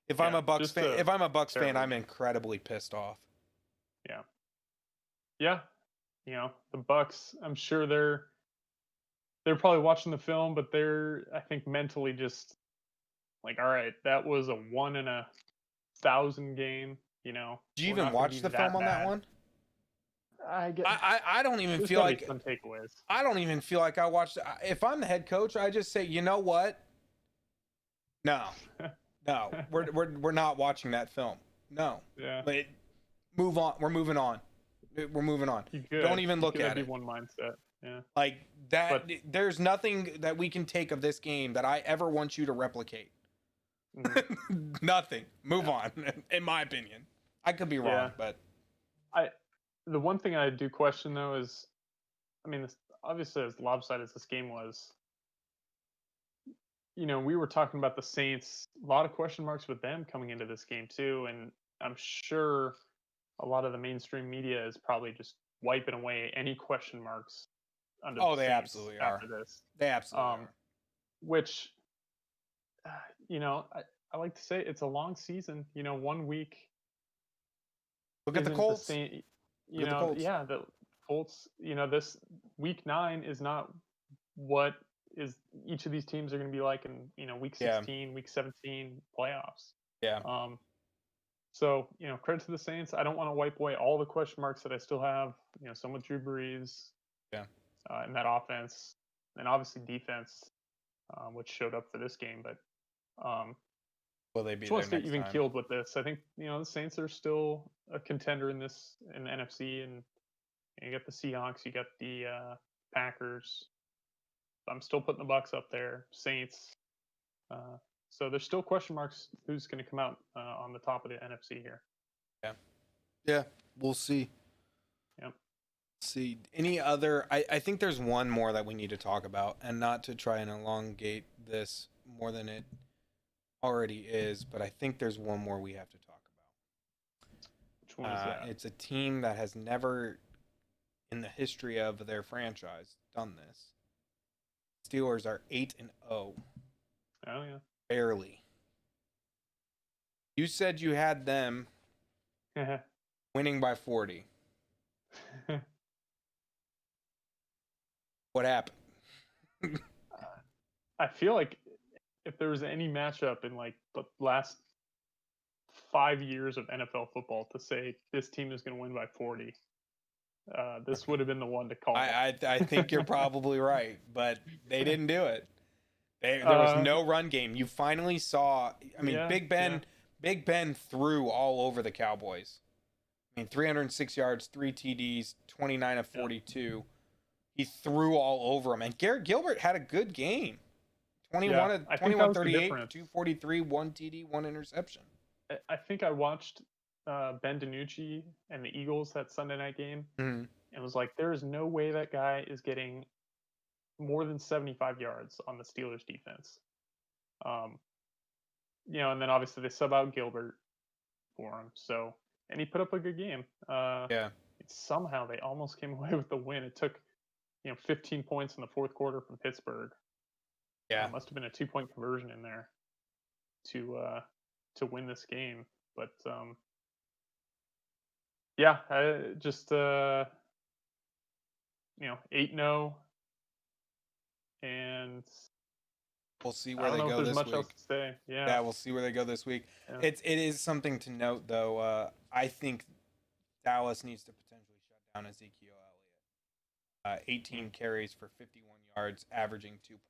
yeah. If I'm a Bucks Just fan, a I'm terrible game. incredibly pissed off. Yeah. Yeah, the Bucks. I'm sure they're probably watching the film, but they're, I think, mentally just like, all right, that was a 1 in 1,000 game. Did you We're even not going to watch be the film that on that bad. one? I get I don't even there's feel got to be like some takeaways. I don't even feel like I watched. If I'm the head coach, I just say, you know what? No, no, we're not watching that film. No, Yeah, but move on. We're moving on. We're moving on. you Don't could. even You look could. at That'd be it. one mindset. Yeah, Like that. but There's nothing that we can take of this game that I ever want you to replicate. mhm, Nothing. Move yeah, on. In my opinion, I could be yeah. wrong, but I The one thing I do question though is, I mean, obviously as lopsided as this game was, we were talking about the Saints. A lot of question marks with them coming into this game too, and I'm sure a lot of the mainstream media is probably just wiping away any question marks under the oh, they Saints absolutely are. after this. They absolutely Um, are. which, uh, I like to say it's a long season. 1 week Look at the isn't the Colts. same. Look at the Colts. Yeah, the Colts. This week 9 is not what is each of these teams are going to be like in week Yeah, 16, week 17 playoffs. yeah, Um, so credit to the Saints. I don't want to wipe away all the question marks that I still have. Some with Drew Brees yeah. in that offense, and obviously defense, which showed up for this game. But Will they be just want there to stay next even time? keeled with this. I think the Saints are still a contender in the NFC, and you got the Seahawks, you got the Packers. I'm still putting the Bucks up there, Saints. Uh, so there's still question marks who's going to come out on the top of the NFC here. Yeah, yeah. We'll see. Yep. See any other? I think there's one more that we need to talk about, and not to try and elongate this more than it already is, but I think there's one more we have to talk Which one is that? it's a team that has never, in the history of their franchise, done this. Steelers are 8-0, Oh barely. You said you had them yeah. winning by 40. What happened? I feel like if there was any matchup in like the last 5 years of NFL football to say this team is going to win by 40, this would have been the one to call. I think you're probably right, but they didn't do it. There was uh, no run game. You finally saw. I mean, yeah, yeah, Big Ben threw all over the Cowboys. I mean, 306 yards, 3 TDs, 29 of yeah, 42. He threw all over them, and Garrett Gilbert had a good game. 21 yeah. of I think that 21 was the 38, difference. 243, 1 TD, one interception. I think I watched Ben DiNucci and the Eagles that Sunday night game, Mm-hmm. and was like, there is no way that guy is getting more than 75 yards on the Steelers defense. Um, and then obviously they sub out Gilbert for him. So, and he put up a good game. Yeah, Somehow they almost came away with the win. It took 15 points in the fourth quarter from Pittsburgh. yeah. Must have been a 2-point conversion in there to win this game. But yeah, I just 8-0, and We'll see I where don't they know if go there's this much else week. to say. Yeah, Yeah, we'll see where they go this week. yeah. It is something to note, though. I think Dallas needs to potentially shut down Ezekiel Elliott. 18 carries for 51 yards, averaging 2.8 yards.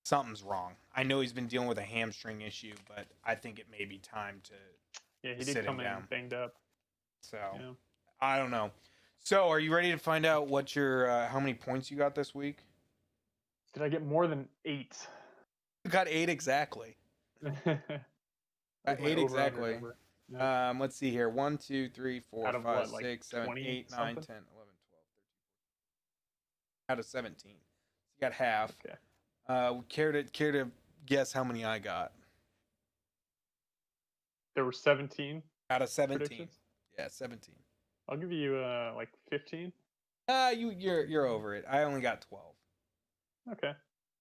Something's wrong. I know he's been dealing with a hamstring issue, but I think it may be time Yeah, to he did sit him come in down. banged up. So Yeah. I don't know. So are you ready to find out what your how many points you got this week? Did I get more than 8? You got 8 exactly. That was my 8 over under exactly. number. Yeah. Let's see here. 1, 2, 3, 4, Out of 5, what, like 6, 7, 20 8, 9, something? 10, 11, 12, 13. Out of 17. You got half. Okay. Care to guess how many I got? There were 17 Out of 17. predictions. Yeah, 17. I'll give you like 15. You're over it. I only got 12. Okay.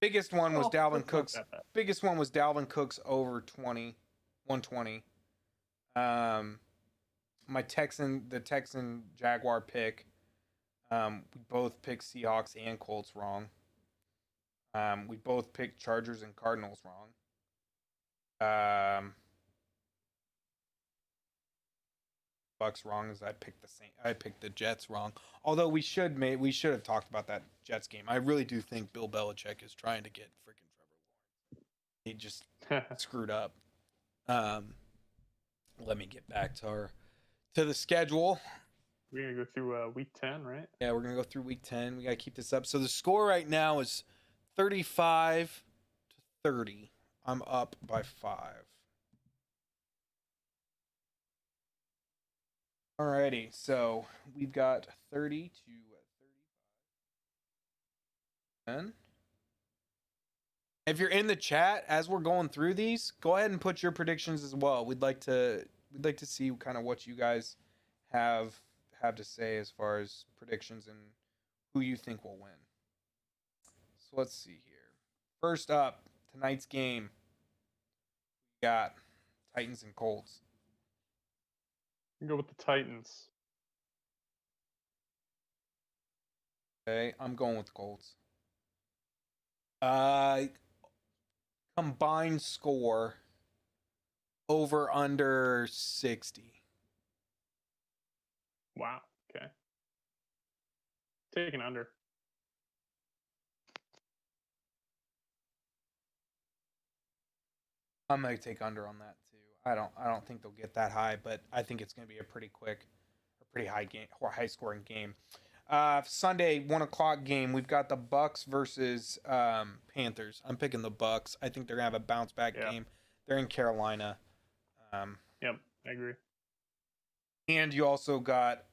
Biggest one was Well, Dalvin that's not Cook's. that bad. Biggest one was Dalvin Cook's over 20, 120. the Texan Jaguar pick. We both picked Seahawks and Colts wrong. We both picked Chargers and Cardinals wrong. Bucks wrong as I picked the Jets wrong. Although we should have talked about that Jets game. I really do think Bill Belichick is trying to get freaking Trevor Lawrence. He just screwed up. Let me get back to the schedule. We're gonna go through week 10, right? Yeah, we're gonna go through week 10. We gotta keep this up. So the score right now is 35-30. I'm up by 5. Alrighty, so we've got 30 to 35. If you're in the chat as we're going through these, go ahead and put your predictions as well. We'd like to see kind of what you guys have to say as far as predictions and who you think will win. So let's see here. First up, tonight's game. We got Titans and Colts. We can go with the Titans. Okay, I'm going with the Colts. Combined score over under 60. Wow. Okay. Taking under. I'm gonna take under on that too. I don't think they'll get that high, but I think it's gonna be a pretty high game or high scoring game. Sunday 1:00 game. We've got the Bucks versus Panthers. I'm picking the Bucks. I think they're gonna have a bounce back game. They're in Carolina. Yep, I agree. And you also got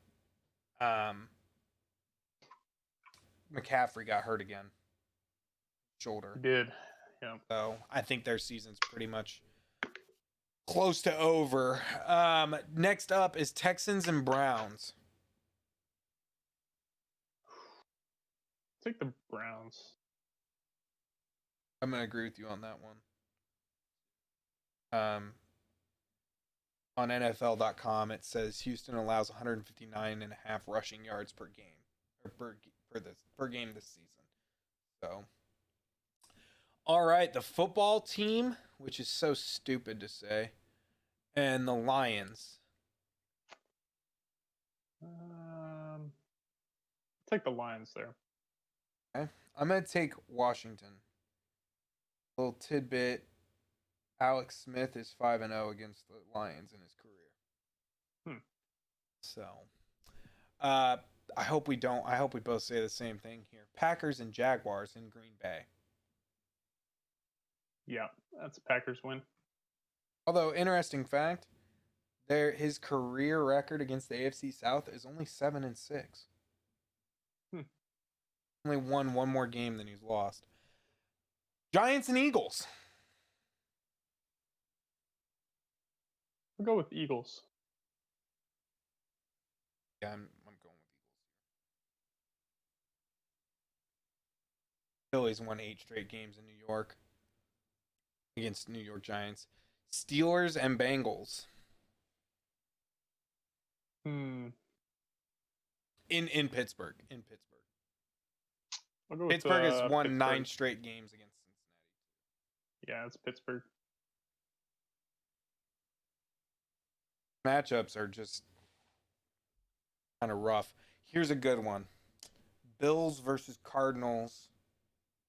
McCaffrey got hurt again. Shoulder. He did. Yeah. So I think their season's pretty much close to over. Next up is Texans and Browns. Take the Browns. I'm going to agree with you on that one. On NFL.com, it says Houston allows 159.5 rushing yards per game or per game this season. So, all right, the football team, which is so stupid to say, and the Lions. Take the Lions there. Okay. I'm going to take Washington. A little tidbit. Alex Smith is 5-0 against the Lions in his career. So, I hope we both say the same thing here. Packers and Jaguars in Green Bay. Yeah, that's a Packers win. Although, interesting fact, his career record against the AFC South is only 7-6. Only won one more game than he's lost. Giants and Eagles. We'll go with Eagles. Yeah, I'm going with Eagles. Phillies won 8 straight games in New York against New York Giants. Steelers and Bengals. In Pittsburgh. In Pittsburgh. I'll go Pittsburgh with, has won Pittsburgh. 9 straight games against Cincinnati. Yeah, it's Pittsburgh. Matchups are just kind of rough. Here's a good one. Bills versus Cardinals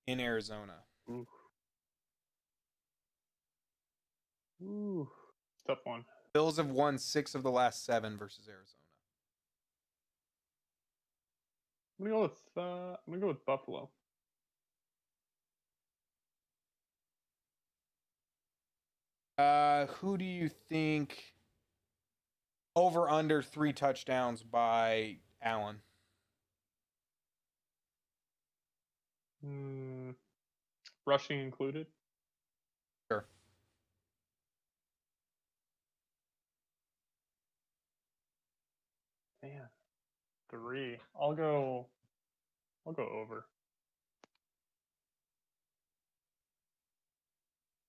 in Arizona. Ooh. Tough one. Bills have won 6 of the last 7 versus Arizona. I'm gonna go with Buffalo. Who do you think over under 3 touchdowns by Allen? Rushing included? Sure. Man, 3. I'll go over.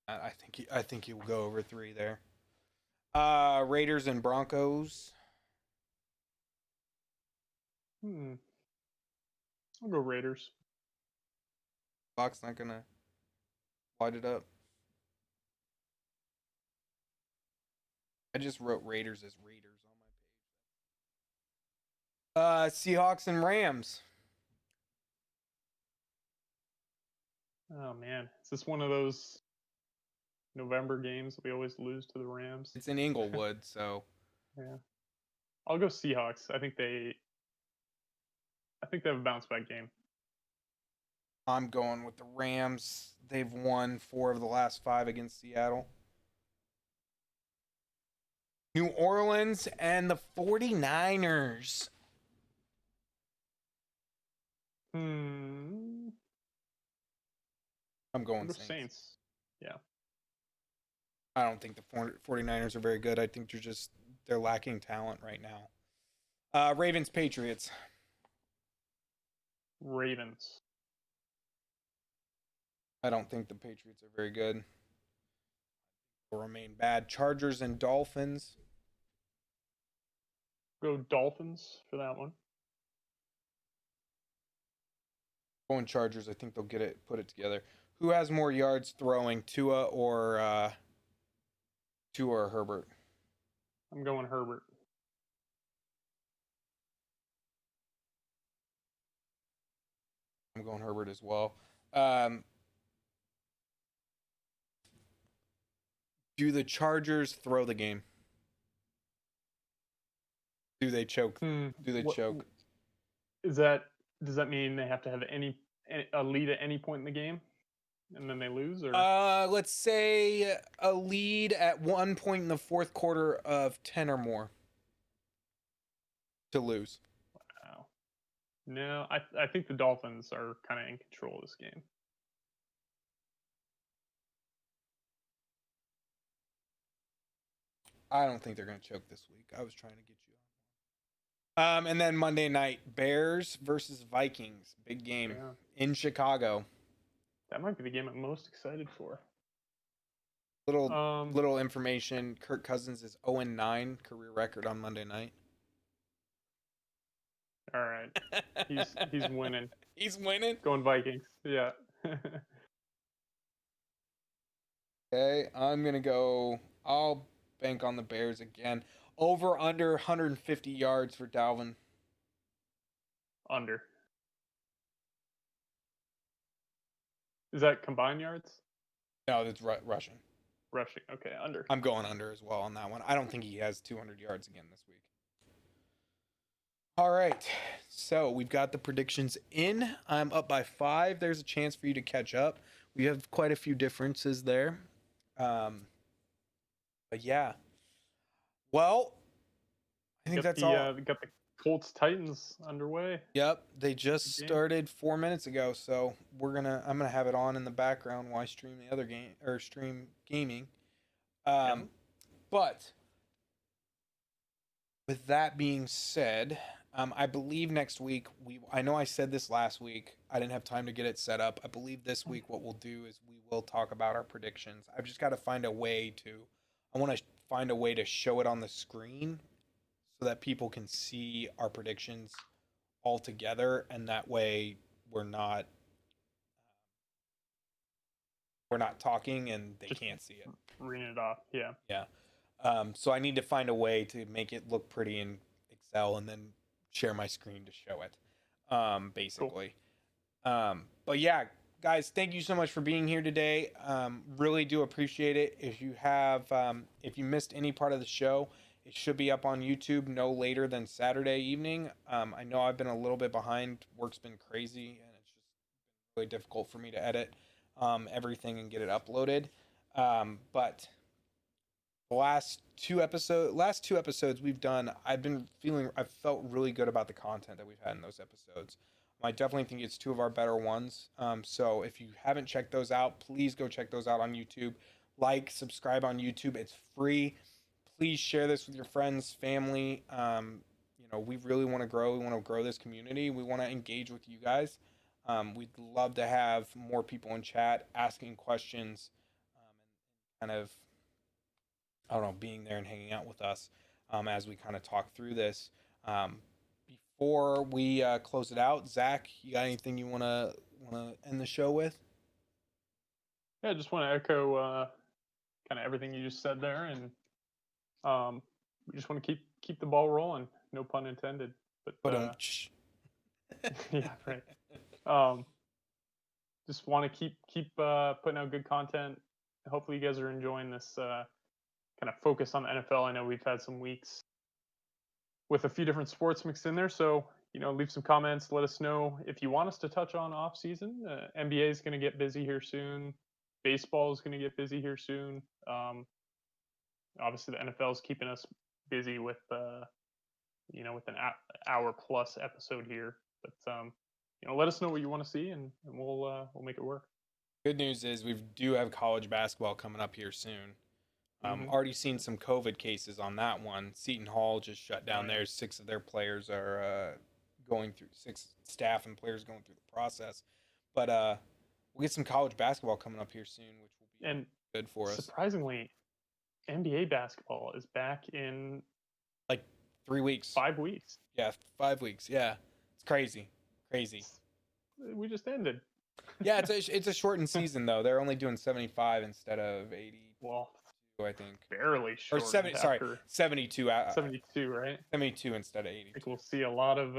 I think you'll go over 3 there. Raiders and Broncos. Hmm. I'll go Raiders. Clock's not gonna light it up. I just wrote Raiders as Raiders on my page. Seahawks and Rams. Oh man, is this one of those November games that we always lose to the Rams? It's in Inglewood, so Yeah. I'll go Seahawks. I think they have a bounce back game. I'm going with the Rams. They've won 4 of the last 5 against Seattle. New Orleans and the 49ers. Hmm. I'm I'll going go Saints. Saints. Yeah. I don't think the 49ers are very good. I think they're lacking talent right now. Ravens Patriots. Ravens. I don't think the Patriots are very good. Will remain bad. Chargers and Dolphins. Go Dolphins for that one. Going Chargers. I think they'll put it together. Who has more yards throwing, Tua or Herbert? I'm going Herbert. I'm going Herbert as well. Um, do the Chargers throw the game? Do they choke? Do they What choke? is that? Does that mean they have to have a lead at any point in the game, and then they lose, or? Let's say a lead at one point in the fourth quarter of 10 or more to lose. Wow. No, I think the Dolphins are kind of in control of this game. I don't think they're going to choke this week. I was trying to get you on. And then Monday night, Bears versus Vikings, big game Yeah, in Chicago. that might be the game I'm most excited for. Little Um, little information: Kirk Cousins is 0-9 career record on Monday night. all right, he's winning. He's winning. Going Vikings. Yeah. Okay, I'm gonna go. I'll bank on the Bears again. Over under 150 yards for Dalvin. Under. Is that combined yards? No, that's rushing. Rushing. Okay, under. I'm going under as well on that one. I don't think he has 200 yards again this week. All right, so we've got the predictions in. I'm up by 5. There's a chance for you to catch up. We have quite a few differences there. But yeah. Well, I think that's all. Got the Colts Titans underway. Yep, they just Good game. started 4 minutes ago, so I'm gonna have it on in the background while I stream the other game or stream gaming. Yeah. But with that being said, I believe next week I know I said this last week. I didn't have time to get it set up. I believe this week what we'll do is we will talk about our predictions. I've just got to find a way to. I want to find a way to show it on the screen so that people can see our predictions all together, and that way we're not talking and they Just can't see it. reading it off. Yeah. Yeah. So I need to find a way to make it look pretty in Excel and then share my screen to show it. Basically. Cool. But yeah, guys, thank you so much for being here today. Really do appreciate it. If you missed any part of the show, it should be up on YouTube no later than Saturday evening. I know I've been a little bit behind. Work's been crazy, and it's just really difficult for me to edit everything and get it uploaded. But the last two episodes we've done, I've felt really good about the content that we've had in those episodes. I definitely think it's two of our better ones. So if you haven't checked those out, please go check those out on YouTube. Subscribe on YouTube. It's free. Please share this with your friends, family. We really want to grow. We want to grow this community. We want to engage with you guys. We'd love to have more people in chat asking questions, and kind of, I don't know, being there and hanging out with us as we kind of talk through this. before we close it out, Zach, you got anything you wanna end the show with? Yeah, I just want to echo kind of everything you just said there, and um, we just want to keep the ball rolling. No pun intended. But But don't. yeah, right. Um, just want to keep putting out good content. Hopefully, you guys are enjoying this kind of focus on the NFL. I know we've had some weeks with a few different sports mixed in there, so leave some comments. Let us know if you want us to touch on off season. NBA is going to get busy here soon. Baseball is going to get busy here soon. Obviously, the NFL is keeping us busy with with an hour plus episode here. But let us know what you want to see, and we'll make it work. Good news is we do have college basketball coming up here soon. Mm-hmm. Already seen some COVID cases on that one. Seton Hall just shut Oh down yeah. there. Six of their players are going through, six staff and players going through the process. But we'll get some college basketball coming up here soon, which will be And good for us. surprisingly, NBA basketball is back in Like 3 weeks. 5 weeks. Yeah, 5 weeks. Yeah, it's crazy, crazy. We just ended. Yeah, it's a shortened season though. They're only doing 75 instead of 82, Well, I think, barely or shortened 70. Sorry, after 72. 72, right? I 72 instead of think 82. we'll see a lot of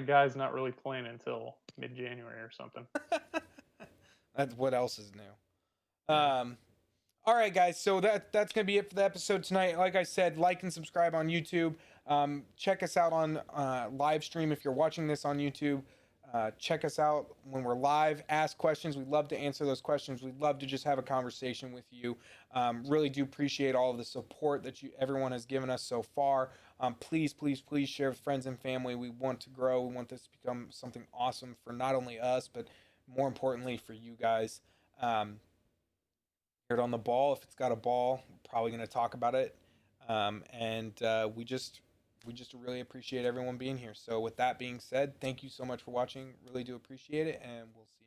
guys not really playing until mid-January or something. That's what else is new. Yeah. All right, guys. So that's gonna be it for the episode tonight. Like I said, like and subscribe on YouTube. Check us out on live stream if you're watching this on YouTube. Check us out when we're live. Ask questions. We'd love to answer those questions. We'd love to just have a conversation with you. Really do appreciate all of the support that everyone has given us so far. Please, please, please share with friends and family. We want to grow. We want this to become something awesome for not only us, but more importantly for you guys. Hear it on the ball. If it's got a ball, we're probably going to talk about it. And we just really appreciate everyone being here. So with that being said, thank you so much for watching. Really do appreciate it, and we'll see